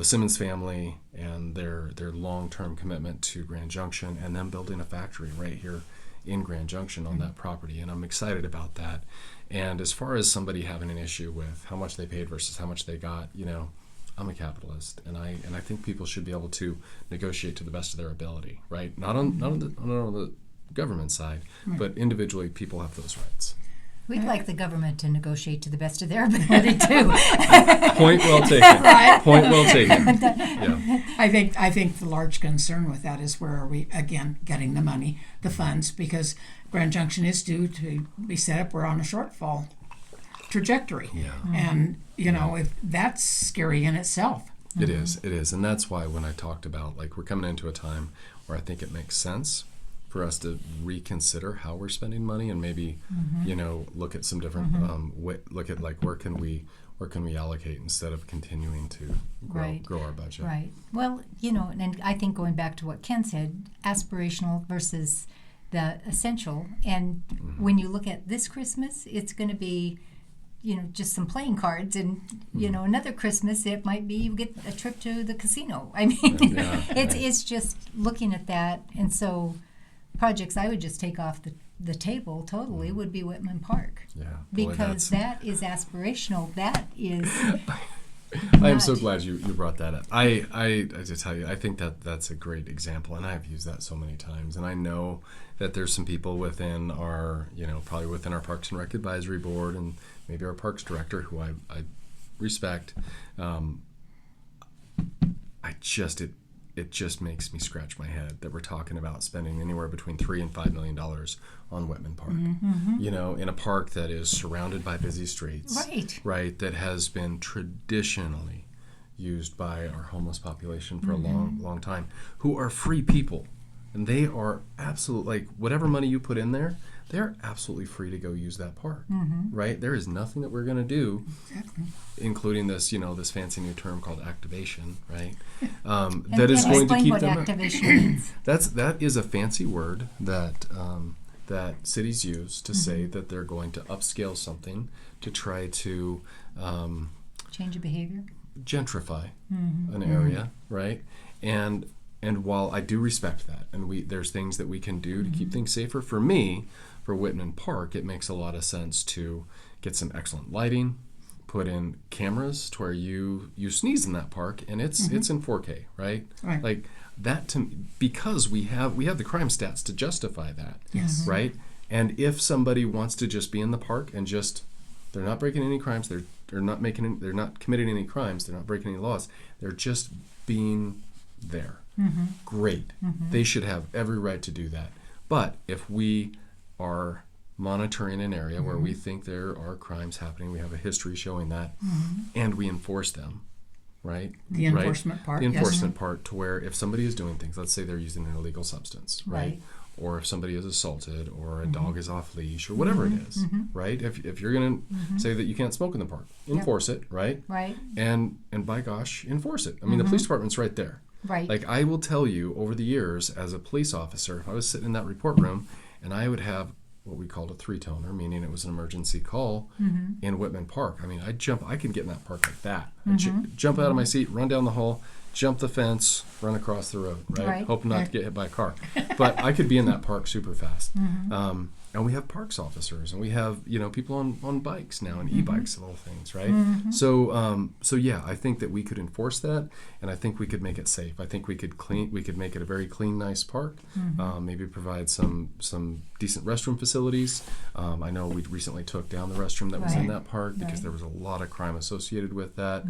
Simmons family and their long-term commitment to Grand Junction, and them building a factory right here in Grand Junction on that property, and I'm excited about that. And as far as somebody having an issue with how much they paid versus how much they got, I'm a capitalist, and I think people should be able to negotiate to the best of their ability, right? Not on the government side, but individually, people have those rights. We'd like the government to negotiate to the best of their ability too. Point well taken. Right. Point well taken. Yeah. I think the large concern with that is, where are we again getting the money, the funds, because Grand Junction is due to be set up. We're on a shortfall trajectory, Yeah. and if that's scary in itself. It is, and that's why when I talked about, like, we're coming into a time where I think it makes sense for us to reconsider how we're spending money, and maybe look at some different look at, like, where can we allocate instead of continuing to grow our budget. Right. Well, and I think going back to what Ken said, aspirational versus the essential. And when you look at this Christmas, it's going to be, just some playing cards, and another Christmas it might be you get a trip to the casino. I mean, it's just looking at that. And so projects I would just take off the table totally would be Whitman Park. Yeah. Because that is aspirational. That is I am so glad you brought that up. I just tell you, I think that's a great example, and I've used that so many times. And I know that there's some people within our, probably within our Parks and Rec Advisory Board, and maybe our Parks Director, who I respect. It just makes me scratch my head that we're talking about spending anywhere between $3 and $5 million on Whitman Park. In a park that is surrounded by busy streets, right? That has been traditionally used by our homeless population for a long time, who are free people, and they are absolutely, like, whatever money you put in there, they're absolutely free to go use that park, right? There is nothing that we're going to do, including this, this fancy new term called activation, right? That is going to keep what them. Activation means. That is a fancy word that cities use to say that they're going to upscale something to try to change a behavior, gentrify an area, right? And while I do respect that, and there's things that we can do to keep things safer, for me, for Whitman Park, it makes a lot of sense to get some excellent lighting, put in cameras to where you sneeze in that park and it's in 4K, right? Like that, because we have the crime stats to justify that, right? And if somebody wants to just be in the park and they're not breaking any crimes, they're not committing any crimes, they're not breaking any laws, they're just being there. Great. They should have every right to do that. But if we are monitoring an area where we think there are crimes happening, we have a history showing that, and we enforce them, right? The enforcement part. The enforcement part, to where if somebody is doing things, let's say they're using an illegal substance, right? Or if somebody is assaulted, or a dog is off leash, or whatever it is, right? If you're going to say that you can't smoke in the park, enforce it, right? Right. And by gosh, enforce it. I mean, the police department's right there. Right. Like, I will tell you, over the years as a police officer, if I was sitting in that report room and I would have what we called a 3-toner, meaning it was an emergency call in Whitman Park. I mean, I can get in that park like that. I'd jump out of my seat, run down the hall, jump the fence, run across the road, right? Hope not to get hit by a car. But I could be in that park super fast. And we have parks officers, and we have people on bikes now, and e-bikes and all things, right? So yeah, I think that we could enforce that, and I think we could make it safe. I think we could make it a very clean, nice park. Maybe provide some decent restroom facilities. I know we recently took down the restroom that was in that park because there was a lot of crime associated with that.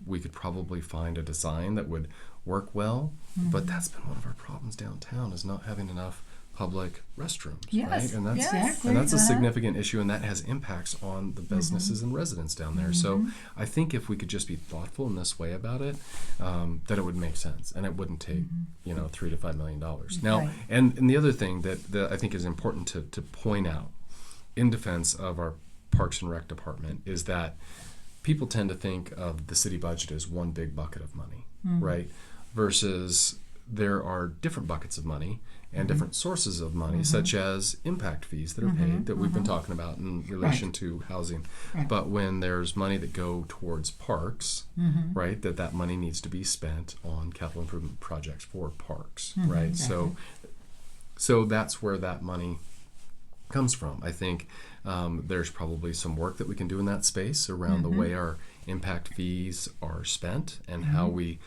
We could probably find a design that would work well, but that's been one of our problems downtown, is not having enough public restrooms, right? And that's a significant issue, and that has impacts on the businesses and residents down there. So I think if we could just be thoughtful in this way about it, that it would make sense, and it wouldn't take $3 to $5 million. Now, and the other thing that I think is important to point out in defense of our Parks and Rec department is that people tend to think of the city budget as one big bucket of money, right? Versus there are different buckets of money and different sources of money, such as impact fees that are paid, that we've been talking about in relation to housing. But when there's money that go towards parks, right, that money needs to be spent on capital improvement projects for parks, right? Exactly. So that's where that money comes from. I think there's probably some work that we can do in that space around the way our impact fees are spent, and how we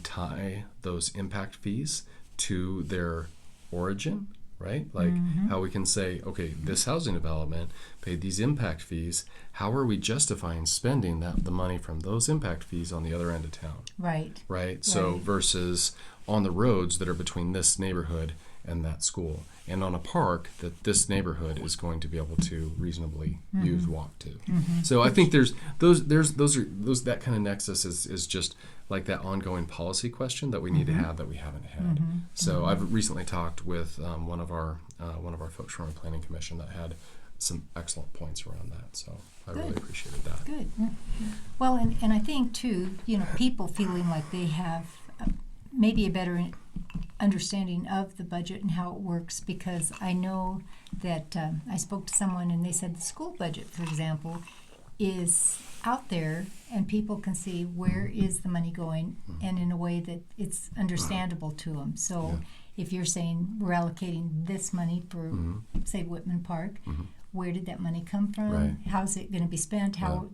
tie those impact fees to their origin, right? Like how we can say, okay, this housing development paid these impact fees. How are we justifying spending the money from those impact fees on the other end of town? Right. So versus on the roads that are between this neighborhood and that school, and on a park that this neighborhood is going to be able to reasonably walk to. So I think there's that kind of nexus is just like that ongoing policy question that we need to have that we haven't had. So I've recently talked with one of our folks from our planning commission that had some excellent points around that. So I really appreciated that. Good. Well, and I think too, people feeling like they have maybe a better understanding of the budget and how it works, because I know that I spoke to someone and they said the school budget, for example, is out there and people can see where is the money going, and in a way that it's understandable to them. So if you're saying we're allocating this money for, say, Whitman Park, where did that money come from? Right. How's it going to be spent? How,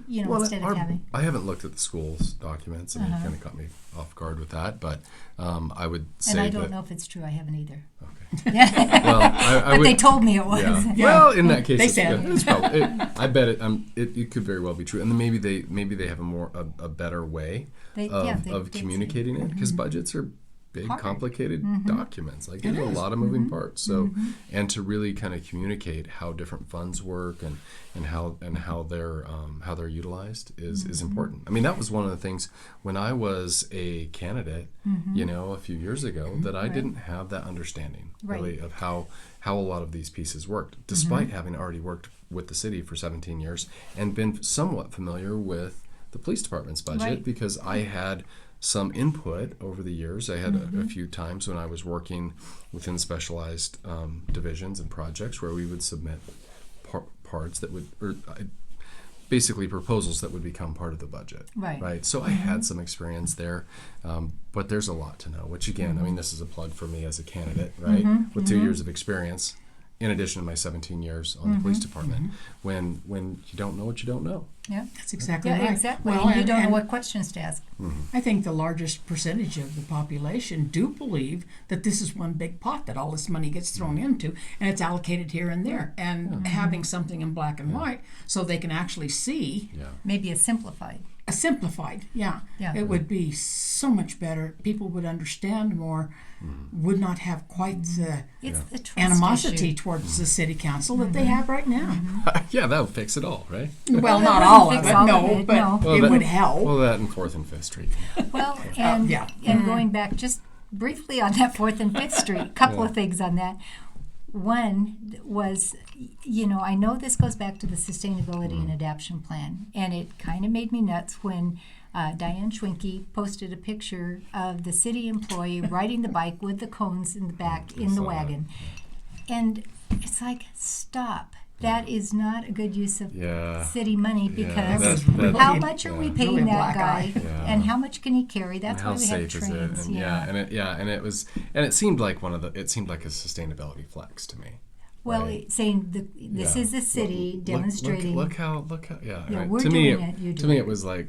Well, instead of having... I haven't looked at the school's documents, and it kind of caught me off guard with that. But I would say And I that. don't know if it's true. I haven't either. Okay. Well, I But would, they told me it was. Yeah. Yeah. Well, in that case, They it's, said. it's probably. I bet it could very well be true, and then maybe they have a better way They of did communicating it, because budgets are big, Hard. complicated documents. Like there's a lot of moving parts. So, and to really kind of communicate how different funds work and how they're utilized is important. I mean, that was one of the things when I was a candidate, a few years ago, that I didn't have that understanding really of how a lot of these pieces worked, despite having already worked with the city for 17 years and been somewhat familiar with the police department's budget because I had some input over the years. I had a few times when I was working within specialized divisions and projects where we would submit parts that would, basically proposals that would become part of the budget. Right. So I had some experience there, but there's a lot to know, which again, I mean, this is a plug for me as a candidate, right? With 2 years of experience, in addition to my 17 years on the police department, when you don't know what you don't know. Yeah, That's exactly right. exactly. Well, and you don't know and what questions to ask. I think the largest percentage of the population do believe that this is one big pot that all this money gets thrown into, and it's allocated here and there. And having something in black and white so they can actually see Maybe a simplified. a simplified, it would be so much better. People would understand more, would not have quite the It's the trust animosity issue. towards the city council that they have right now. Yeah, that would fix it all, right? Well, That not wouldn't all of fix it, all of no, it, but no. Well, it that- would help. Well, that and 4th and 5th Street. Well, and going back just briefly on that 4th and 5th Street, a couple of things on that. One was, I know this goes back to the Sustainability and Adaptation Plan, and it kind of made me nuts when Diane Schwinke posted a picture of the city employee riding the bike with the cones in the back in the wagon. And it's like, stop. That is not a good use of city money, because that's how much are we paying Really a that black guy, eye. and how much can he carry? That's And why how we have safe is it? trains. And it seemed like it seemed like a sustainability flex to me. Well, right? Saying this is the city demonstrating. Look how we're to doing me it, you to do me it. it was like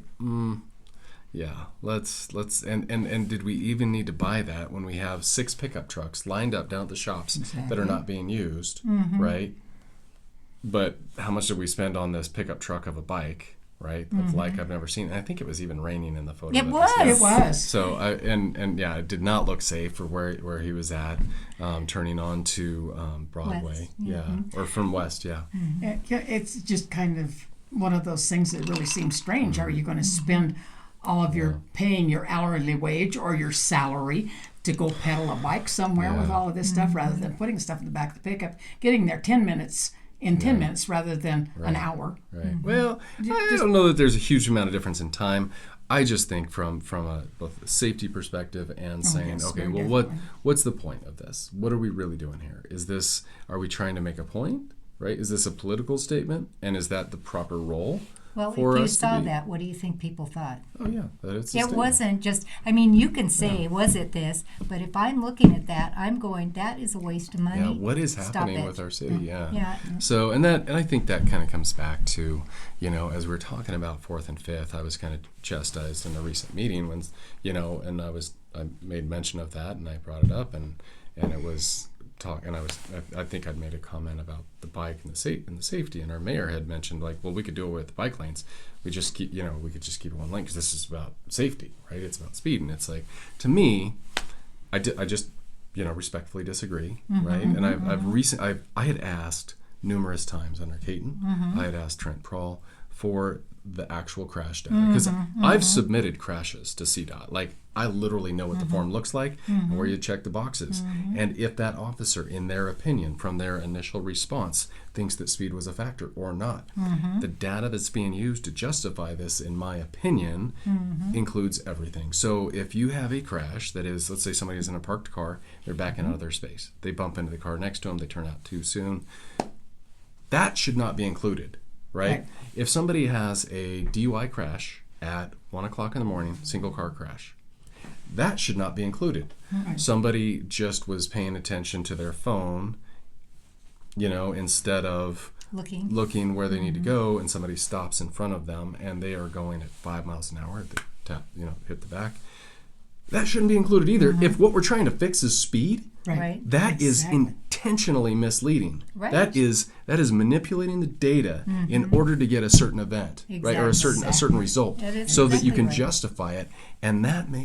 let's and did we even need to buy that when we have 6 pickup trucks lined up down at the shops that are not being used, right? But how much did we spend on this pickup truck of a bike, right? Of like I've never seen. And I think it was even raining in the photo. It that was. sent. It was. So it did not look safe for where he was at, turning on to Broadway, West. or from west, It's just kind of one of those things that really seems strange. Are you going to spend all of your paying your hourly wage or your salary to go pedal a bike somewhere with all of this stuff, rather than putting stuff in the back of the pickup, getting there 10 minutes rather than an hour? Right. Well, I don't know that there's a huge amount of difference in time. I just think from both a safety perspective and saying, yes, okay, very well, definitely. what's the point of this? What are we really doing here? Are we trying to make a point? Right? Is this a political statement? And is that the proper role? Well, for if you us to saw be- that, what do you think people thought? Oh yeah, that it's a It statement. wasn't just, you can say, was it this? But if I'm looking at that, I'm going, that is a waste of money. Yeah, what is Stop happening it. with our city? Yeah. Yeah. So, and I think that kind of comes back to, as we're talking about 4th and 5th, I was kind of chastised in a recent meeting when, and I made mention of that and I brought it up and it was talk, and I think I'd made a comment about the bike and the safety, and our mayor had mentioned like, well, we could do away with the bike lanes. We just keep, we could just keep it one lane because this is about safety, right? It's about speed, and it's like, to me, I just respectfully disagree, right? And I had asked numerous times under Caton, I had asked Trent Prohl for the actual crash data. Because I've submitted crashes to CDOT. Like, I literally know what the form looks like and where you check the boxes. And if that officer, in their opinion, from their initial response, thinks that speed was a factor or not, the data that's being used to justify this, in my opinion, includes everything. So if you have a crash that is, let's say somebody is in a parked car, they're backing out of their space. They bump into the car next to them, they turn out too soon. That should not be included, right? If somebody has a DUI crash at 1 o'clock in the morning, single car crash, that should not be included. Somebody just was paying attention to their phone, instead of looking where they need to go, and somebody stops in front of them and they are going at 5 miles an hour, hit the back. That shouldn't be included either. If what we're trying to fix is speed, that is intentionally misleading. That is manipulating the data in order to get a certain event, right, or a certain result, so that you can justify it. And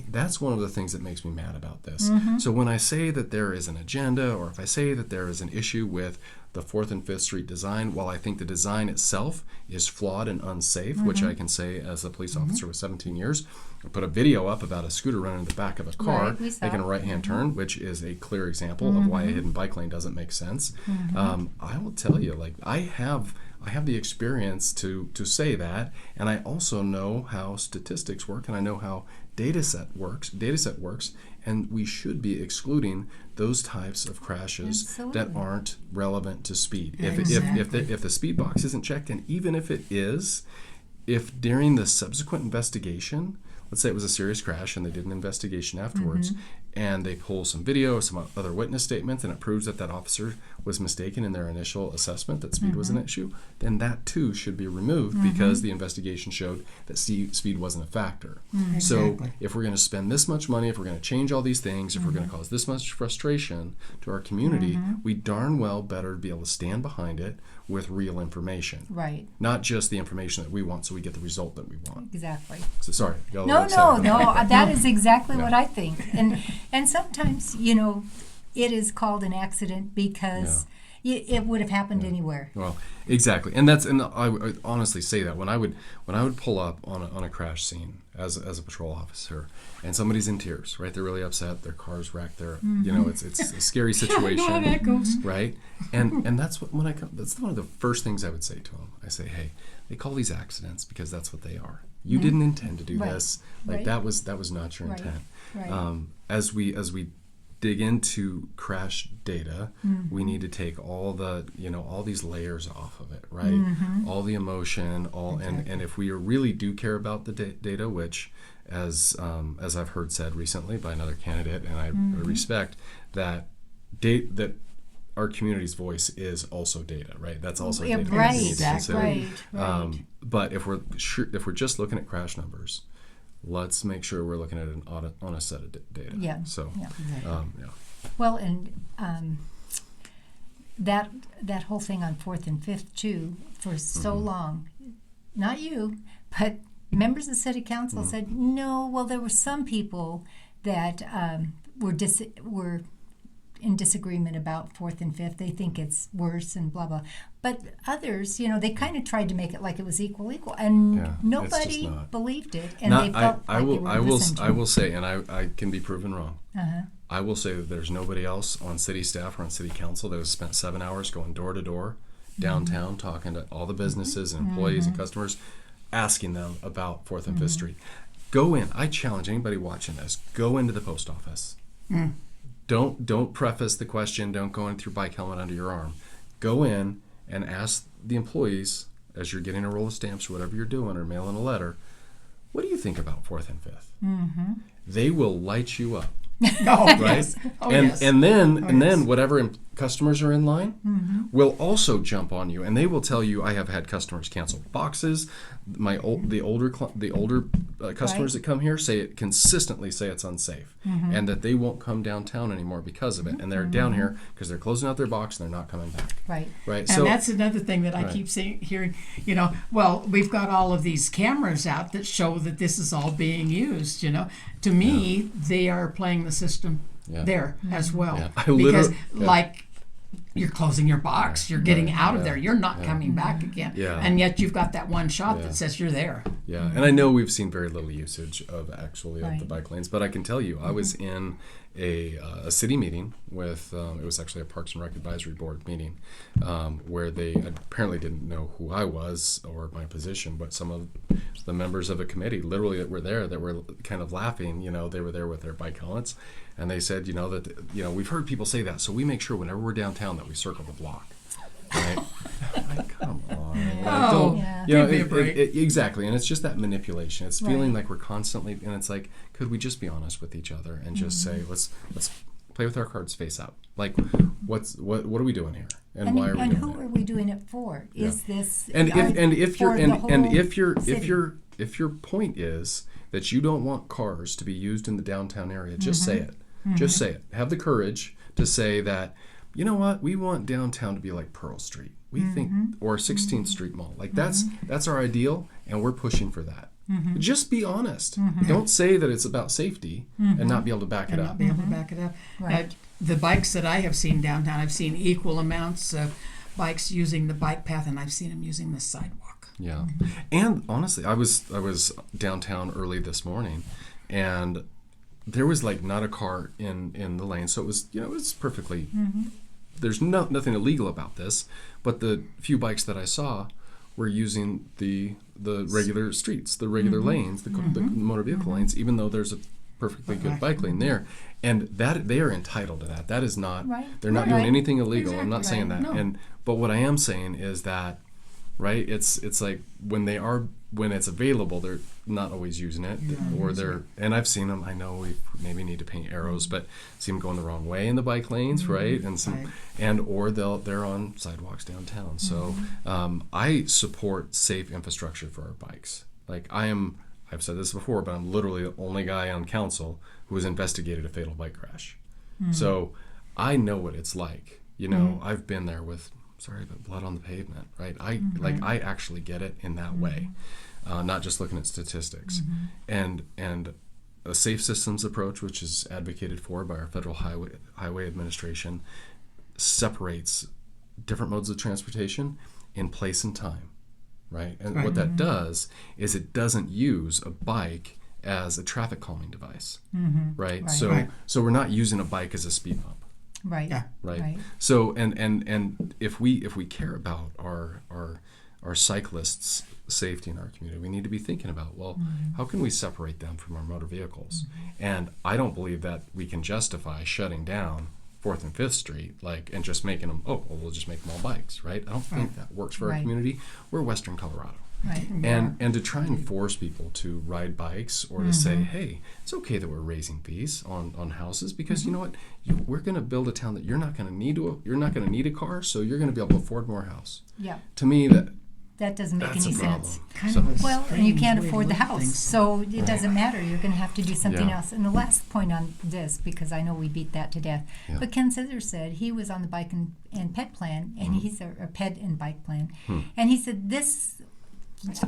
that's one of the things that makes me mad about this. So when I say that there is an agenda, or if I say that there is an issue with the 4th and 5th Street design, while I think the design itself is flawed and unsafe, which I can say as a police officer with 17 years, I put a video up about a scooter running in the back of a car making a right-hand turn, which is a clear example of why a hidden bike lane doesn't make sense. I will tell you, like, I have the experience to say that, and I also know how statistics work, and I know how data set works, and we should be excluding those types of crashes that aren't relevant to speed. If the speed box isn't checked, and even if it is, if during the subsequent investigation, let's say it was a serious crash and they did an investigation afterwards, and they pull some video or some other witness statements, and it proves that that officer was mistaken in their initial assessment that speed was an issue, then that too should be removed because the investigation showed that speed wasn't a factor. So if we're going to spend this much money, if we're going to change all these things, if we're going to cause this much frustration to our community, we darn well better be able to stand behind it with real information. Right. Not just the information that we want so we get the result that we want. Exactly. So sorry. No, that is exactly what I think. And sometimes, it is called an accident because it would have happened anywhere. Well, exactly. And I would honestly say that when I would pull up on a crash scene as a patrol officer, and somebody's in tears, right? They're really upset, their car's wrecked, it's a scary situation. I know how that goes. Right? And that's that's one of the first things I would say to them. I say, hey, they call these accidents because that's what they are. You didn't intend to do this. Like that was not your intent. Right. As we dig into crash data, we need to take all these layers off of it, right? All the emotion, and if we really do care about the data, which as I've heard said recently by another candidate, and I respect that our community's voice is also data, right? That's also data. Right, exactly. Right. But if we're just looking at crash numbers, let's make sure we're looking at an audit on a set of data. Yeah. So, Well, and that whole thing on 4th and 5th too, for so long, not you, but members of city council said no. Well, there were some people that were in disagreement about 4th and 5th. They think it's worse and blah blah. But others, they kind of tried to make it like it was equal, and nobody believed it, and they felt I will say, and I can be proven wrong. I will say that there's nobody else on city staff or on city council that has spent 7 hours going door to door downtown, talking to all the businesses and employees and customers, asking them about 4th and 5th Street. Go in. I challenge anybody watching this. Go into the post office. Don't preface the question. Don't go in with your bike helmet under your arm. Go in and ask the employees, as you're getting a roll of stamps or whatever you're doing, or mailing a letter, what do you think about 4th and 5th? They will light you up. Right? Yes. And then whatever customers are in line will also jump on you, and they will tell you, I have had customers cancel boxes. The older customers that come here consistently say it's unsafe, and that they won't come downtown anymore because of it, and they're down here because they're closing out their box and they're not coming back. Right. And so that's another thing that I keep hearing. Well, we've got all of these cameras out that show that this is all being used. To me, they are playing the system there as well, because you're closing your box, you're getting out of there, you're not coming back again. Yeah. And yet you've got that one shot that says you're there. Yeah, and I know we've seen very little usage of the Right. bike lanes, but I can tell you, I was in a city meeting with, it was actually a Parks and Rec Advisory Board meeting, where they apparently didn't know who I was or my position, but some of the members of a committee literally that were there that were kind of laughing, they were there with their bike helmets, and they said, that, we've heard people say that, so we make sure whenever we're downtown that we circle the block. Right? Like, come on. Like, give me a break. Exactly, and it's just that manipulation. It's feeling Right. like we're constantly, and it's like, could we just be honest with each other and just say, let's play with our cards face up. Like, what are we doing here, and why are we and doing who it? are we doing it for? Is this And if for the whole city? if your point is that you don't want cars to be used in the downtown area, just say it. Just say it. Have the courage to say that, you know what, we want downtown to be like Pearl Street. We think, or 16th Street Mall. Like that's our ideal, and we're pushing for that. Just be honest. Don't say that it's about safety and not be able to back it And up. not be able to back it up. Right. The bikes that I have seen downtown, I've seen equal amounts of bikes using the bike path, and I've seen them using the sidewalk. Yeah, and honestly, I was downtown early this morning, and there was like not a car in the lane, so it was it was perfectly. There's nothing illegal about this, but the few bikes that I saw were using the regular streets, the regular lanes, the motor vehicle lanes, even though there's a perfectly good bike lane there, and that they are entitled to that. That is not. Right. They're not doing Right. anything illegal. I'm not Exactly saying right. that. No. But what I am saying is that, right? It's like when it's available, they're not always using it, or they're. And I've seen them. I know we maybe need to paint arrows, but see them going the wrong way in the bike lanes, right? And or they're on sidewalks downtown. So I support safe infrastructure for our bikes. Like I've said this before, but I'm literally the only guy on council who has investigated a fatal bike crash. So I know what it's like. I've been there with, but blood on the pavement, right? I actually get it in that way, not just looking at statistics. And a safe systems approach, which is advocated for by our Federal Highway Administration, separates different modes of transportation in place and time, right? And what that does is it doesn't use a bike as a traffic calming device, right? So we're not using a bike as a speed bump. Right. Yeah. Right. So and if we care about our cyclists' safety in our community, we need to be thinking about, how can we separate them from our motor vehicles? And I don't believe that we can justify shutting down 4th and 5th Street, and just making them, we'll just make them all bikes, right? I don't think that works for our community. We're Western Colorado. Right. And to try and force people to ride bikes or to say, hey, it's okay that we're raising fees on houses because you know what, we're going to build a town that you're not going to need a car, so you're going to be able to afford more house. Yeah. To me, That doesn't make that's any a problem. sense. Kind of a Well, and you strange can't way to afford the look at house, things. so it doesn't matter. You're going to have to do something Yeah. else. And the last point on this, because I know we beat that to death, Yeah. but Ken Scissors said he was on the bike and pet plan, and he's a pet and bike plan, and he said this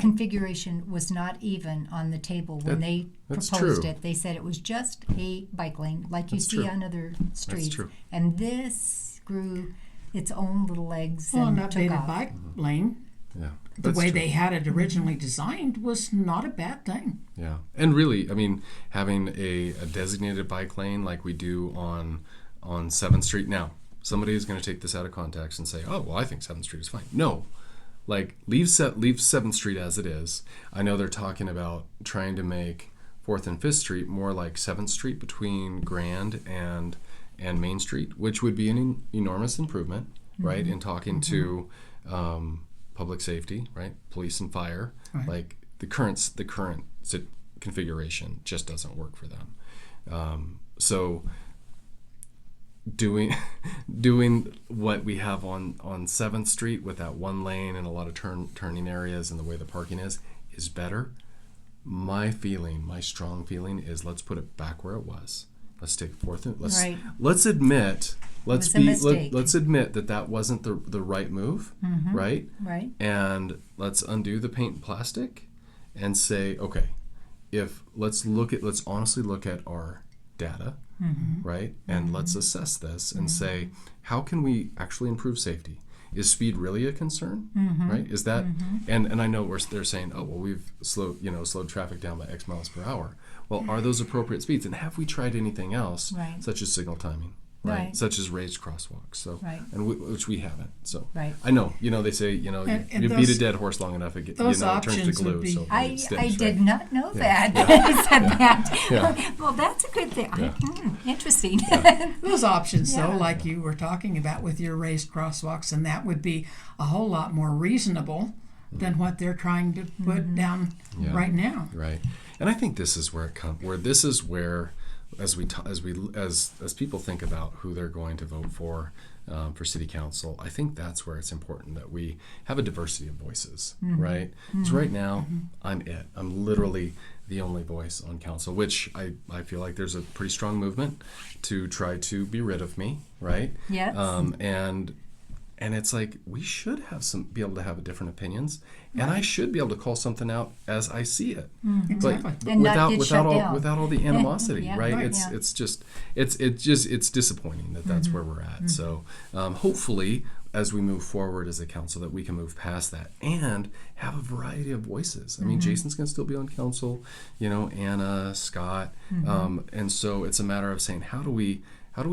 configuration was not even on the table when they that's proposed true. it. They said it was just a bike lane, like you That's see true. on other streets, true. and this grew its own little legs Well, and an took updated off. bike lane, yeah, the that's way true. they had it originally designed was not a bad thing. Yeah, and really, I mean, having a designated bike lane like we do on 7th Street now, somebody is going to take this out of context and say, oh, well, I think 7th Street is fine. No, leave 7th Street as it is. I know they're talking about trying to make 4th and 5th Street more like 7th Street between Grand and Main Street, which would be an enormous improvement, right, in talking to public safety, right, police and fire. Right. Like the current configuration just doesn't work for them. So doing what we have on 7th Street with that one lane and a lot of turning areas and the way the parking is better. My strong feeling is let's put it back where it was. Let's take 4th and let's admit that wasn't the right move, right? Right. And let's undo the paint and plastic and say, okay, let's honestly look at our data. right? And let's assess this and say, how can we actually improve safety? Is speed really a concern, right? Is that, and I know they're saying, oh, well, we've slowed traffic down by X miles per hour. Well, are those appropriate speeds? And have we tried anything else, such as signal timing, right? Such as raised crosswalks, so, and which we haven't. So I know, they say, you those, beat a dead horse long enough, it turns to glue. So I stinks, did not know that. You said that. Yeah. Well, that's a good thing. Interesting. Those options, though, like you were talking about with your raised crosswalks, and that would be a whole lot more reasonable than what they're trying to put down right now. Right. And I think this is where it comes. This is where, as people think about who they're going to vote for city council, I think that's where it's important that we have a diversity of voices, right? Because right now, I'm literally the only voice on council, which I feel like there's a pretty strong movement to try to be rid of me, right? Yes. And it's like we should be able to have different opinions, and I should be able to call something out as I see it, Exactly. but And without all the animosity, right? Right, It's disappointing that's where we're at. So hopefully, as we move forward as a council, that we can move past that and have a variety of voices. I mean, Jason's going to still be on council, Anna, Scott, and so it's a matter of saying how do we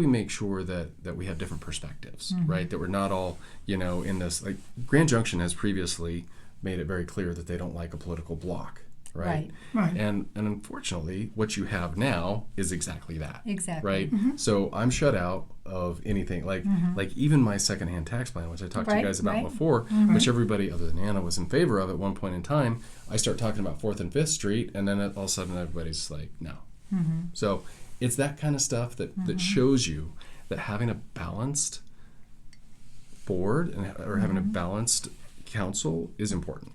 make sure that we have different perspectives, right? That we're not all, in this, like Grand Junction has previously made it very clear that they don't like a political bloc, right? And unfortunately, what you have now is exactly that. Exactly. Right? So I'm shut out of anything, like even my secondhand tax plan, which I talked to you guys about before, which everybody other than Anna was in favor of at one point in time. I start talking about 4th and 5th Street, and then all of a sudden everybody's like, no. So it's that kind of stuff that shows you that having a balanced board or having a balanced council is important.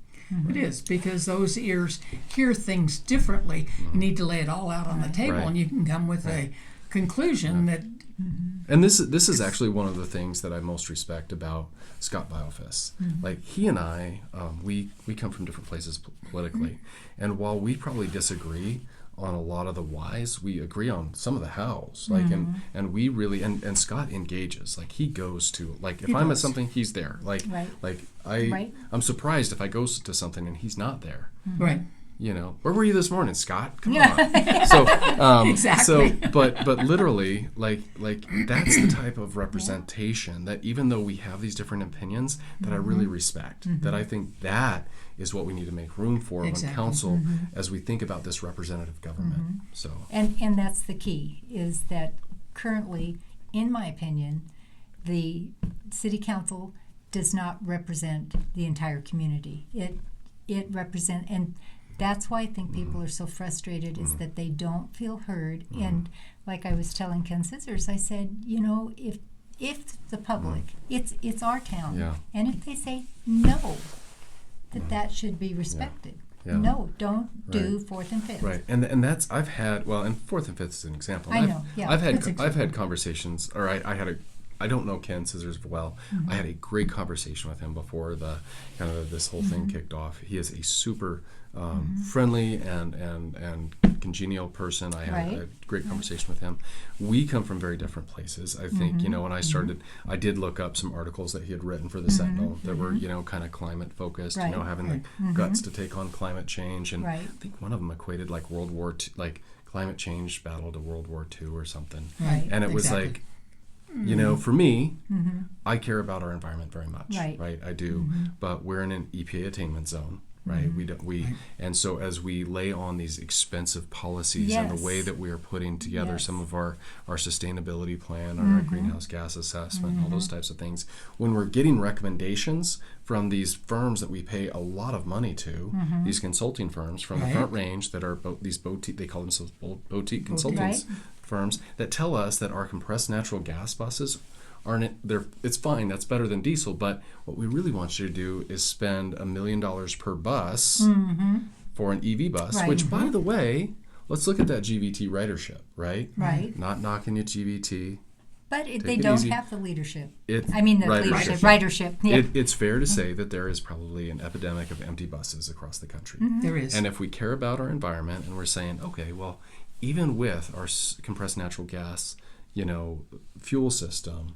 It is, because those ears hear things differently. You need to lay it all out on the table, and you can come with a conclusion that... And this is actually one of the things that I most respect about Scott Biofis. Like, he and I, we come from different places politically, and while we probably disagree on a lot of the whys, we agree on some of the hows. Like, and we really, and Scott engages. Like, he goes to, like, if I'm at something, he's there. Like, I'm surprised if I go to something and he's not there. Right. Where were you this morning, Scott? Come on. So, exactly. So, but literally, like that's the type of representation that, even though we have these different opinions, that I really respect. That I think that is what we need to make room for on council as we think about this representative government. So, and that's the key, is that currently, in my opinion, the city council does not represent the entire community. It represents, and that's why I think people are so frustrated, is that they don't feel heard. And like I was telling Ken Scissors, I said, if the public, it's our town, and if they say no, that should be respected. No, don't do 4th and 5th. Right, and that's I've had, and 4th and 5th is an example. I know. I've had conversations, or I don't know Ken Scissors well. I had a great conversation with him before this whole thing kicked off. He is a super friendly and congenial person. I had a great conversation with him. We come from very different places. I think, when I started, I did look up some articles that he had written for the Sentinel that were, kind of climate focused, having the guts to take on climate change. And I think one of them equated like World War II, like climate change battle to World War II or something. And it was like, for me, I care about our environment very much, right? I do, but we're in an EPA attainment zone, right? And so as we lay on these expensive policies and the way that we are putting together some of our sustainability plan, our greenhouse gas assessment, all those types of things, when we're getting recommendations from these firms that we pay a lot of money to, these consulting firms from the Front Range that are these boutique, they call themselves boutique consultants. Firms that tell us that our compressed natural gas buses it's fine, that's better than diesel, but what we really want you to do is spend $1 million per bus for an EV bus, which, by the way, let's look at that GVT ridership, right? Not knocking you, GVT. But they don't have the leadership. Ridership. Yeah. It's fair to say that there is probably an epidemic of empty buses across the country. There is. And if we care about our environment and we're saying, okay, well, even with our compressed natural gas, fuel system,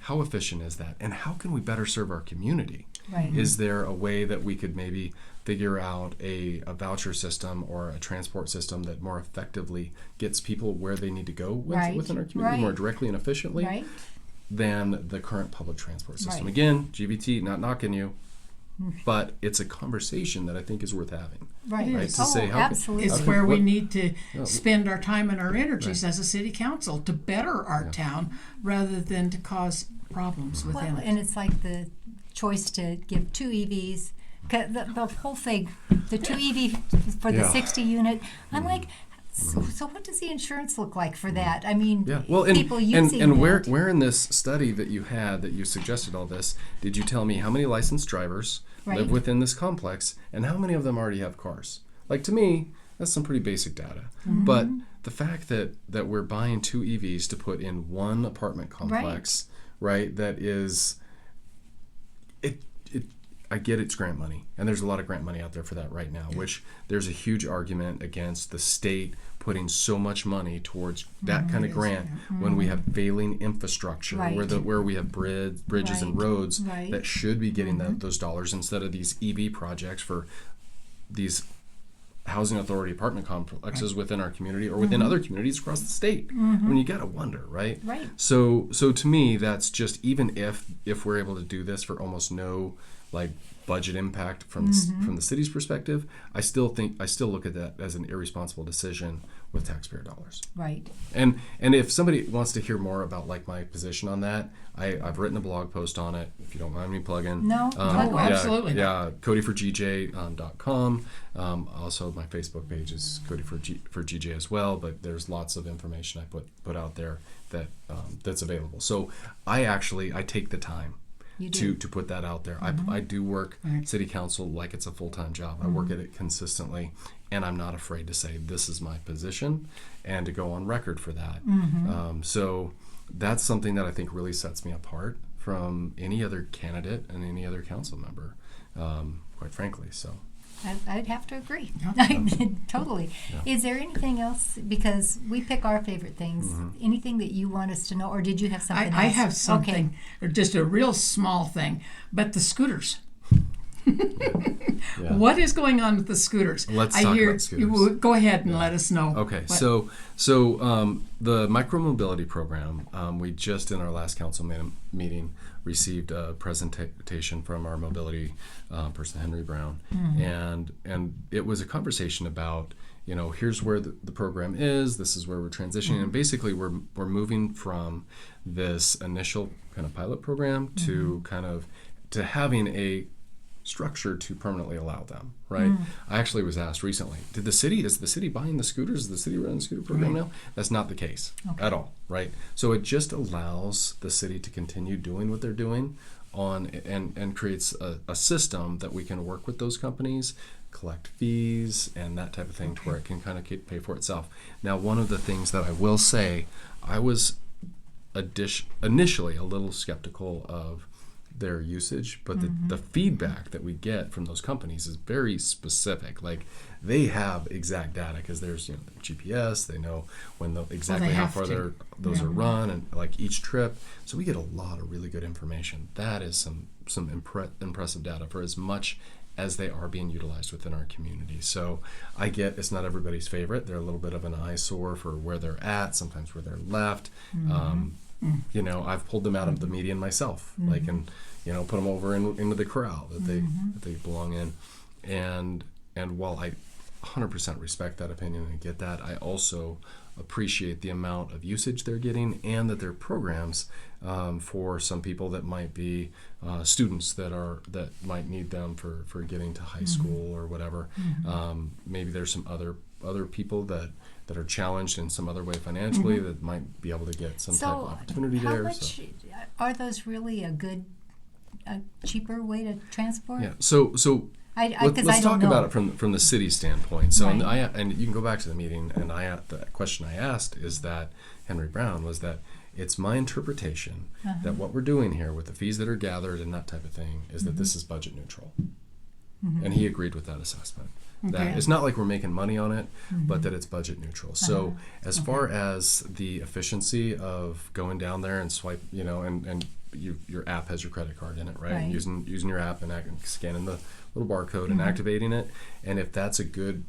how efficient is that? And how can we better serve our community? Right. Is there a way that we could maybe figure out a voucher system or a transport system that more effectively gets people where they need to go within our community more directly and efficiently than the current public transport system? Right. Again, GVT, not knocking you, but it's a conversation that I think is worth having. Right. To say how absolutely. It's where we need to spend our time and our energies as a city council to better our town rather than to cause problems within it. And it's like the choice to give 2 EVs. The whole thing, the 2 EV for the 60 unit. I'm like, so what does the insurance look like for that? I mean, people using and that. where in this study that you had that you suggested all this, did you tell me how many licensed drivers live within this complex and how many of them already have cars? Like, to me, that's some pretty basic data. But the fact that we're buying 2 EVs to put in one apartment complex, right, that is, I get it's grant money, and there's a lot of grant money out there for that right now, which there's a huge argument against the state putting so much money towards that kind of grant when we have failing infrastructure, where we have bridges and roads that should be getting those dollars instead of these EV projects for these housing authority apartment complexes within our community or within other communities across the state. I mean, you got to wonder, right? So to me, that's just, even if we're able to do this for almost no budget impact from the city's perspective, I still look at that as an irresponsible decision with taxpayer dollars. Right. And if somebody wants to hear more about my position on that, I've written a blog post on it, if you don't mind me plugging. No, absolutely. Yeah, CodyForGJ.com. Also, my Facebook page is Cody for GJ as well, but there's lots of information I put out there that's available. So I take the time to put that out there. I do work city council like it's a full-time job. I work at it consistently, and I'm not afraid to say this is my position and to go on record for that. So that's something that I think really sets me apart from any other candidate and any other council member, quite frankly. So I'd have to agree. Totally. Yeah. Is there anything else, because we pick our favorite things, anything that you want us to know, or did you have something else? I have something, just a real small thing, but the scooters. What is going on with the scooters? Let's talk about scooters. Go ahead and let us know. Okay, so the micromobility program, we just in our last council meeting received a presentation from our mobility person, Henry Brown, and it was a conversation about, here's where the program is, this is where we're transitioning, and basically we're moving from this initial kind of pilot program to to having a structure to permanently allow them, right? I actually was asked recently, is the city buying the scooters? Is the city running the scooter program now? That's not the case at all, right? So it just allows the city to continue doing what they're doing and creates a system that we can work with those companies, collect fees and that type of thing to where it can kind of pay for itself. Now, one of the things that I will say, I was initially a little skeptical of their usage, but the feedback that we get from those companies is very specific. Like, they have exact data because there's their GPS. They know when exactly how far those are run and each trip. So we get a lot of really good information. That is some impressive data for as much as they are being utilized within our community. So I get it's not everybody's favorite. They're a little bit of an eyesore for where they're at, sometimes where they're left. I've pulled them out of the median myself, and put them over into the corral that they belong in. And while I 100% respect that opinion and get that, I also appreciate the amount of usage they're getting and that their programs for some people that might be students that might need them for getting to high school or whatever. Maybe there's some other people that are challenged in some other way financially that might be able to get some type of opportunity there. How much are those really a cheaper way to transport? Yeah. So let's talk about it from the city standpoint. So and you can go back to the meeting, and the question I asked is that Henry Brown was that it's my interpretation that what we're doing here with the fees that are gathered and that type of thing is that this is budget neutral. And he agreed with that assessment. That it's not like we're making money on it, but that it's budget neutral. So as far as the efficiency of going down there and swipe, and your app has your credit card in it, right? And using your app and scanning the little barcode and activating it, and if that's a good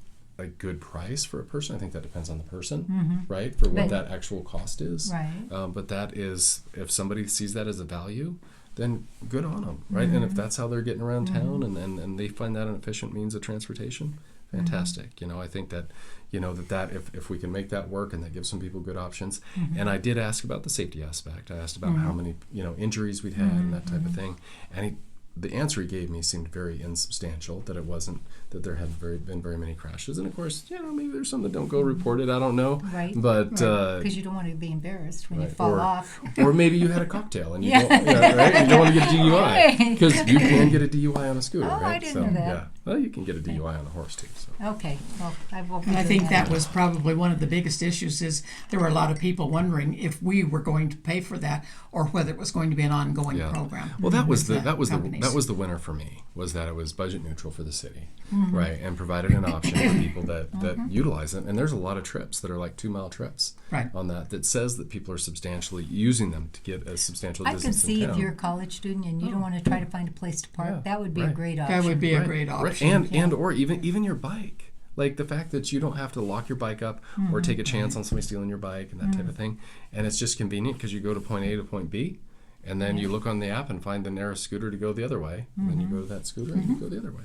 price for a person, I think that depends on the person, right? For what that actual cost is. Right. But that is, if somebody sees that as a value, then good on them, right? And if that's how they're getting around town and they find that an efficient means of transportation, fantastic. I think that, if we can make that work and that gives some people good options. And I did ask about the safety aspect. I asked about how many, injuries we'd had and that type of thing. And the answer he gave me seemed very insubstantial, that it wasn't, that there hadn't been very many crashes. And of course, maybe there's some that don't go reported, I don't know. Right. But because you don't want to be embarrassed when you fall off. Or maybe you had a cocktail and you don't, right? You don't want to get a DUI. Because you can get a DUI on a scooter, right? I didn't know that. Yeah. Well, you can get a DUI on a horse too. So. Okay. Well, I will. And I think that was probably one of the biggest issues, is there were a lot of people wondering if we were going to pay for that or whether it was going to be an ongoing program. Well, that was the winner for me, was that it was budget neutral for the city, right, and provided an option for people that utilize it. And there's a lot of trips that are like 2-mile trips on that says that people are substantially using them to get a substantial I can distance see in town. if you're a college student and you don't want to try to find a place to park, that would be a great option. That would be a great option. And or even your bike. Like the fact that you don't have to lock your bike up or take a chance on somebody stealing your bike and that type of thing. And it's just convenient because you go to point A to point B, and then you look on the app and find the nearest scooter to go the other way. And then you go to that scooter and you go the other way.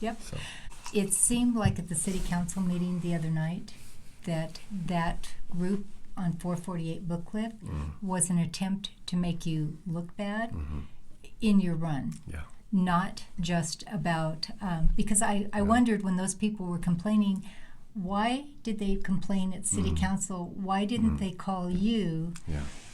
Yep. So. It seemed like at the city council meeting the other night that group on 448 Book Cliff was an attempt to make you look bad in your run. Yeah. Not just about, because I wondered when those people were complaining, why did they complain at city council? Why didn't they call you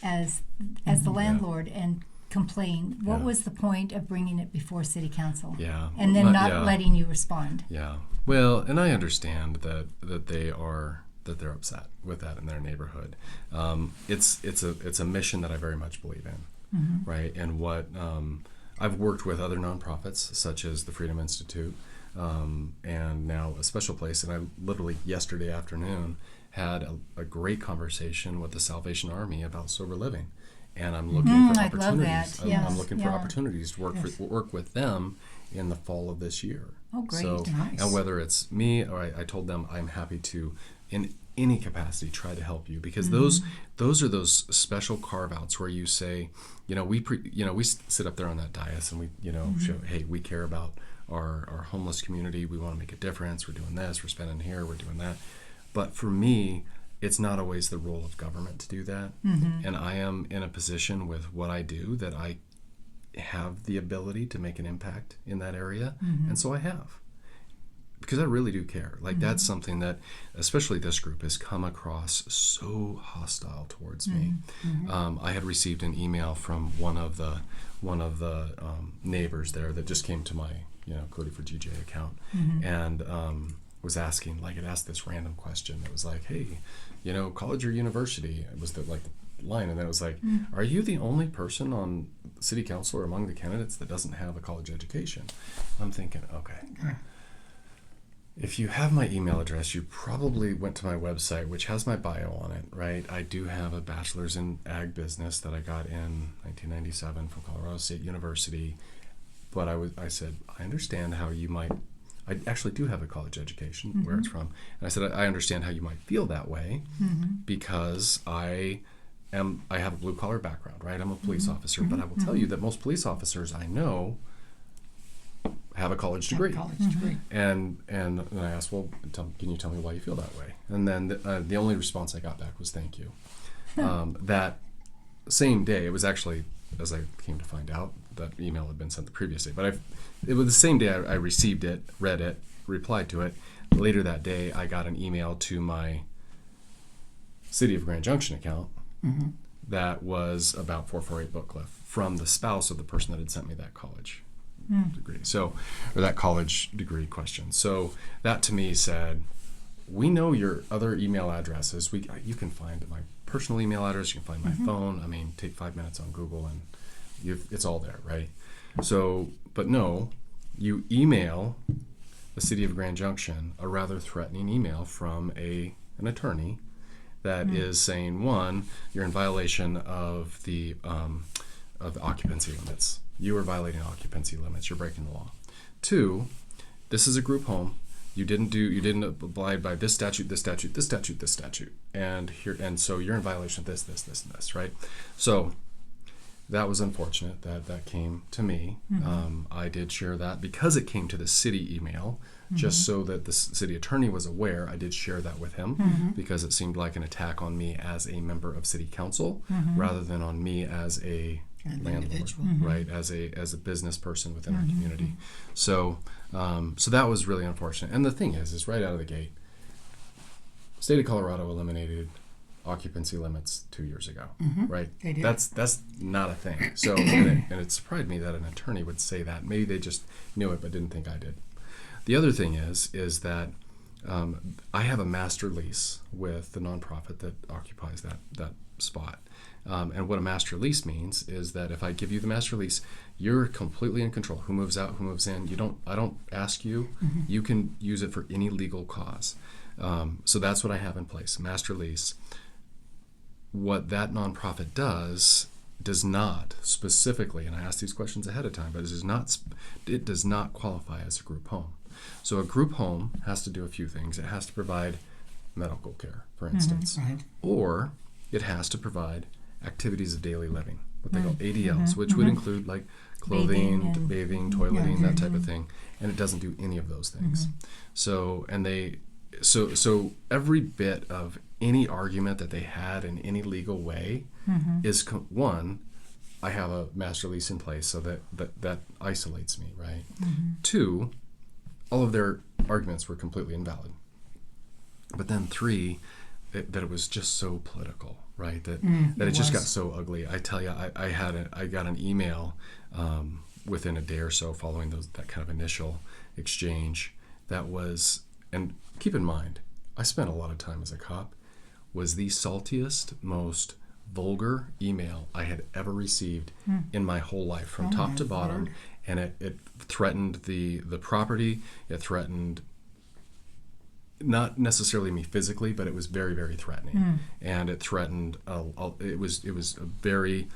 as the landlord and complain? What was the point of bringing it before city council? Yeah. And then not letting you respond? Yeah. Well, and I understand that they're upset with that in their neighborhood. It's a mission that I very much believe in, right? And what I've worked with other nonprofits such as the Freedom Institute, and now a special place. And I literally yesterday afternoon had a great conversation with the Salvation Army about sober living, and I'm looking for opportunities. Love that. I'm looking for opportunities to work with them in the fall of this year. Oh, great! So, nice. And whether it's me or I told them I'm happy to, in any capacity, try to help you, because those are those special carve outs where you say, we sit up there on that dais and we show, hey, we care about our homeless community, we want to make a difference, we're doing this, we're spending here, we're doing that. But for me, it's not always the role of government to do that. And I am in a position with what I do that I have the ability to make an impact in that area, and so I have. Because I really do care. Like that's something that, especially this group, has come across so hostile towards me. I had received an email from one of the neighbors there that just came to my Cody for GJ account, and was asking, like, it asked this random question that was like, hey, college or university? It was the line, and then it was like, are you the only person on city council or among the candidates that doesn't have a college education? I'm thinking, okay. If you have my email address, you probably went to my website, which has my bio on it, right? I do have a bachelor's in ag business that I got in 1997 from Colorado State University. But I said, I understand how you might, I actually do have a college education where it's from. And I said, I understand how you might feel that way because I have a blue collar background, right? I'm a police officer, but I will tell you that most police officers I know have a college degree. And I asked, well, can you tell me why you feel that way? And then the only response I got back was thank you. That same day, it was actually, as I came to find out, that email had been sent the previous day. But it was the same day I received it, read it, replied to it. Later that day, I got an email to my City of Grand Junction account that was about 448 Book Cliff from the spouse of the person that had sent me that college degree. So, or that college degree question. So that to me said, we know your other email addresses. You can find my personal email address. You can find my phone. I mean, take 5 minutes on Google and it's all there, right? So, but no, you email the city of Grand Junction a rather threatening email from an attorney that is saying, one, you're in violation of the occupancy limits. You are violating occupancy limits. You're breaking the law. Two, this is a group home. You didn't abide by this statute, this statute, this statute, this statute, and so you're in violation of this, this, this, and this, right? So that was unfortunate that came to me. I did share that because it came to the city email, just so that the city attorney was aware. I did share that with him because it seemed like an attack on me as a member of city council rather than on me as a landlord, right? As a business person within our community. So that was really unfortunate. And the thing is right out of the gate, state of Colorado eliminated occupancy limits 2 years ago, right? They did. That's not a thing. So and it surprised me that an attorney would say that. Maybe they just knew it but didn't think I did. The other thing is that I have a master lease with the nonprofit that occupies that spot. And what a master lease means is that if I give you the master lease, you're completely in control. Who moves out, who moves in. I don't ask you. You can use it for any legal cause. So that's what I have in place, master lease. What that nonprofit does not specifically, and I asked these questions ahead of time, but it does not qualify as a group home. So a group home has to do a few things. It has to provide medical care, for instance, or it has to provide activities of daily living, what they call ADLs, which would include like clothing, bathing, toileting, that type of thing, and it doesn't do any of those things. So every bit of any argument that they had in any legal way is one, I have a master lease in place, so that isolates me, right? Two, all of their arguments were completely invalid. But then three, that it was just so political, right? That it just got so ugly. I tell you, I got an email within a day or so following that kind of initial exchange that was, and keep in mind, I spent a lot of time as a cop, was the saltiest, most vulgar email I had ever received in my whole life, from top to bottom. And it threatened the property. It threatened not necessarily me physically, but it was very, very threatening. And it threatened. It was a very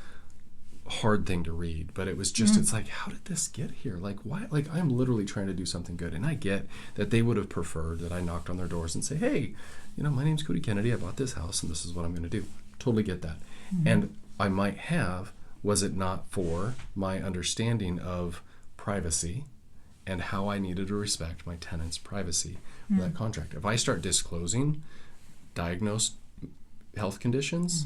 hard thing to read, but it was just. It's like, how did this get here? Like, why? Like, I'm literally trying to do something good, and I get that they would have preferred that I knocked on their doors and say, hey, my name's Cody Kennedy. I bought this house, and this is what I'm going to do. Totally get that. And I might have. Was it not for my understanding of privacy and how I needed to respect my tenant's privacy for that contract? If I start disclosing diagnosed health conditions,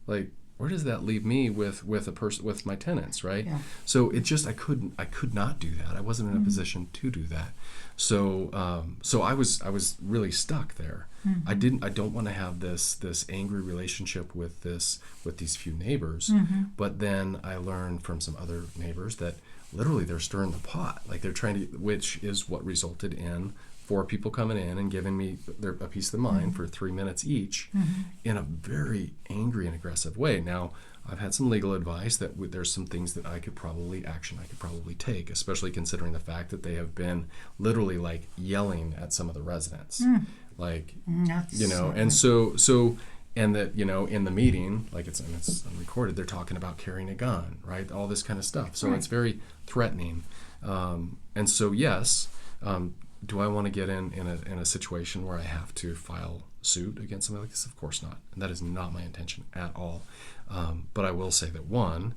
like, where does that leave me with a person, with my tenants, right? Yeah. So it just I could not do that. I wasn't in a position to do that. So I was really stuck there. I don't want to have this angry relationship with these few neighbors. But then I learned from some other neighbors that literally they're stirring the pot, like they're trying to, which is what resulted in 4 people coming in and giving me a piece of the mind for 3 minutes each in a very angry and aggressive way. Now, I've had some legal advice that there's some things that I could probably take, especially considering the fact that they have been literally like yelling at some of the residents. Like, and so and that, in the meeting, like it's unrecorded, they're talking about carrying a gun, right? All this kind of stuff. So it's very threatening. And so, yes, do I want to get in a situation where I have to file suit against somebody like this? Of course not. And that is not my intention at all. But I will say that, one,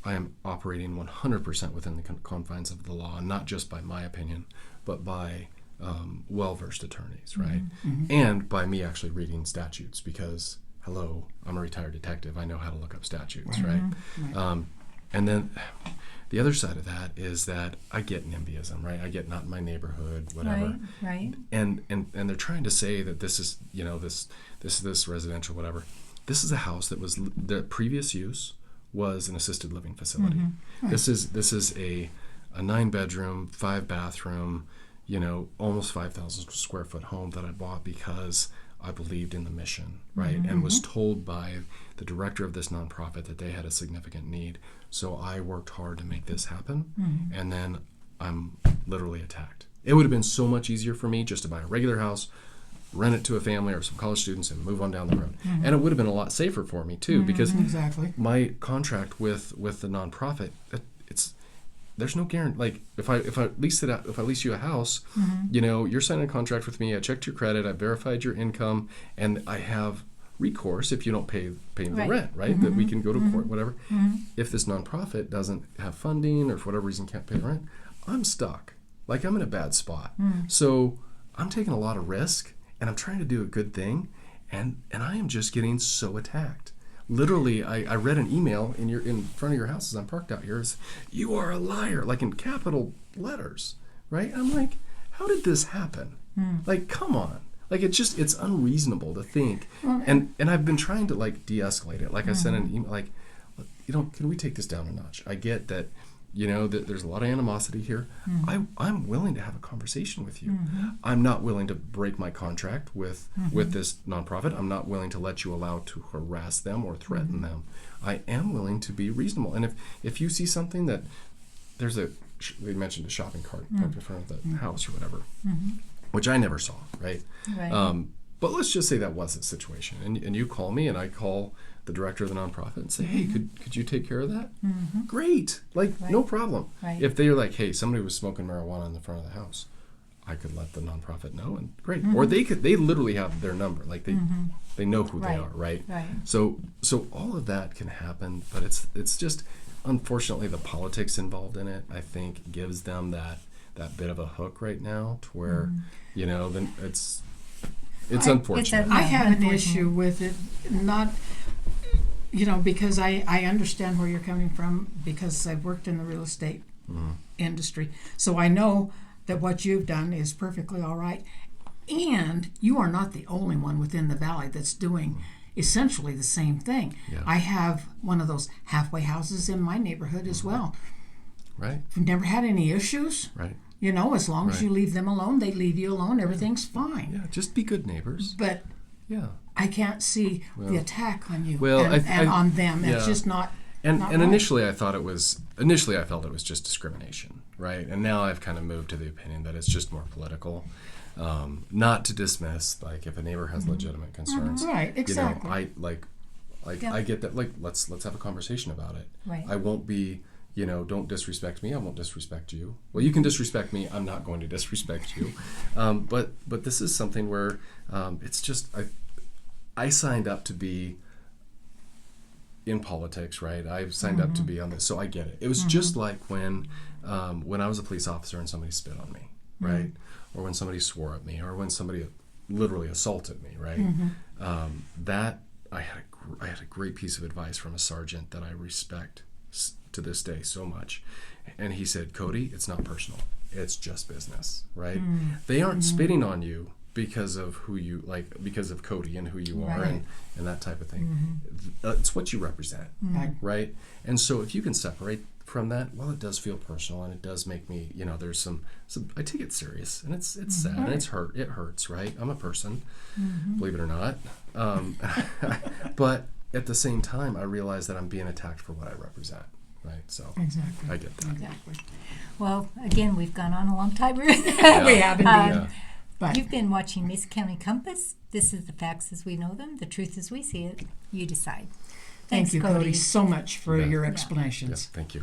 I am operating 100% within the confines of the law, and not just by my opinion, but by well-versed attorneys, right? And by me actually reading statutes, because, hello, I'm a retired detective. I know how to look up statutes, right? And then the other side of that is that I get NIMBYism, right? I get not in my neighborhood, whatever. Right. And they're trying to say that this is, this residential, whatever. This is a house that was, the previous use was an assisted living facility. This is a 9-bedroom, 5-bathroom, almost 5,000 square foot home that I bought because I believed in the mission, right? And was told by the director of this nonprofit that they had a significant need. So I worked hard to make this happen, and then I'm literally attacked It would have been so much easier for me just to buy a regular house, rent it to a family or some college students, and move on down the road. And it would have been a lot safer for me too, because Exactly. my contract with the nonprofit, there's no guarantee. Like if I lease you a house, you know, you're signing a contract with me. I checked your credit. I verified your income, and I have recourse if you don't pay the rent, right? That we can go to court, whatever. If this nonprofit doesn't have funding or for whatever reason can't pay the rent, I'm stuck. Like I'm in a bad spot. So I'm taking a lot of risk, and I'm trying to do a good thing, and I am just getting so attacked. Literally, I read an email in front of your house as I'm parked out here. It's, "You are a liar," like in capital letters, right? I'm like, how did this happen? Like, come on. Like, it's unreasonable to think. And I've been trying to, like, de-escalate it. Like, I sent an email, like, you know, can we take this down a notch? I get that, you know, that there's a lot of animosity here. I'm willing to have a conversation with you. I'm not willing to break my contract with this nonprofit. I'm not willing to let you allow to harass them or threaten them. I am willing to be reasonable. And if you see something that there's they mentioned a shopping cart parked in front of the house or whatever, which I never saw, right? But let's just say that was the situation. And you call me, and I call the director of the nonprofit and say, "Hey, could you take care of that?" Great. Like, no problem. If they're like, "Hey, somebody was smoking marijuana in the front of the house," I could let the nonprofit know, and great. Or they literally have their number. Like, they know who they are, right? So all of that can happen, but it's just, unfortunately, the politics involved in it, I think, gives them that bit of a hook right now to where, you know, then it's unfortunate. I have an issue with it, not, you know, because I understand where you're coming from, because I've worked in the real estate industry. So I know that what you've done is perfectly all right. And you are not the only one within the valley that's doing essentially the same thing. I have one of those halfway houses in my neighborhood as well. Right. I've never had any issues. Right. You know, as long as you leave them alone, they leave you alone, everything's fine. Yeah, just be good neighbors. But yeah, I can't see the attack on you and on them. It's just not. And not and right. initially I felt it was just discrimination, right? And now I've kind of moved to the opinion that it's just more political. Not to dismiss, like, if a neighbor has legitimate concerns, Right, exactly. You know, I get that. Like, let's have a conversation about it. Right. I won't be, you know, don't disrespect me. I won't disrespect you. Well, you can disrespect me. I'm not going to disrespect you. But this is something where it's just I signed up to be in politics, right? I signed up to be on this, so I get it. It was just like when I was a police officer and somebody spit on me, right? Or when somebody swore at me, or when somebody literally assaulted me, right? That I had a great piece of advice from a sergeant that I respect to this day so much, and he said, "Cody, it's not personal. It's just business, right? They aren't spitting on you because of who you like, because of Cody and who you are, and that type of thing. It's what you represent, right? And so if you can separate from that, well, it does feel personal, and it does make me, you know, there's some I take it serious, and it's sad, and it hurts, right? I'm a person, believe it or not, but at the same time, I realize that I'm being attacked for what I represent, right? So Exactly. I get that. Exactly. Well, again, we've gone on a long time. We have indeed. But You've been watching Mesa County Compass. This is the facts as we know them, the truth as we see it. You decide. thank Thanks, you, Cody, so much for Yeah. your Yeah. explanations. Yes, thank you.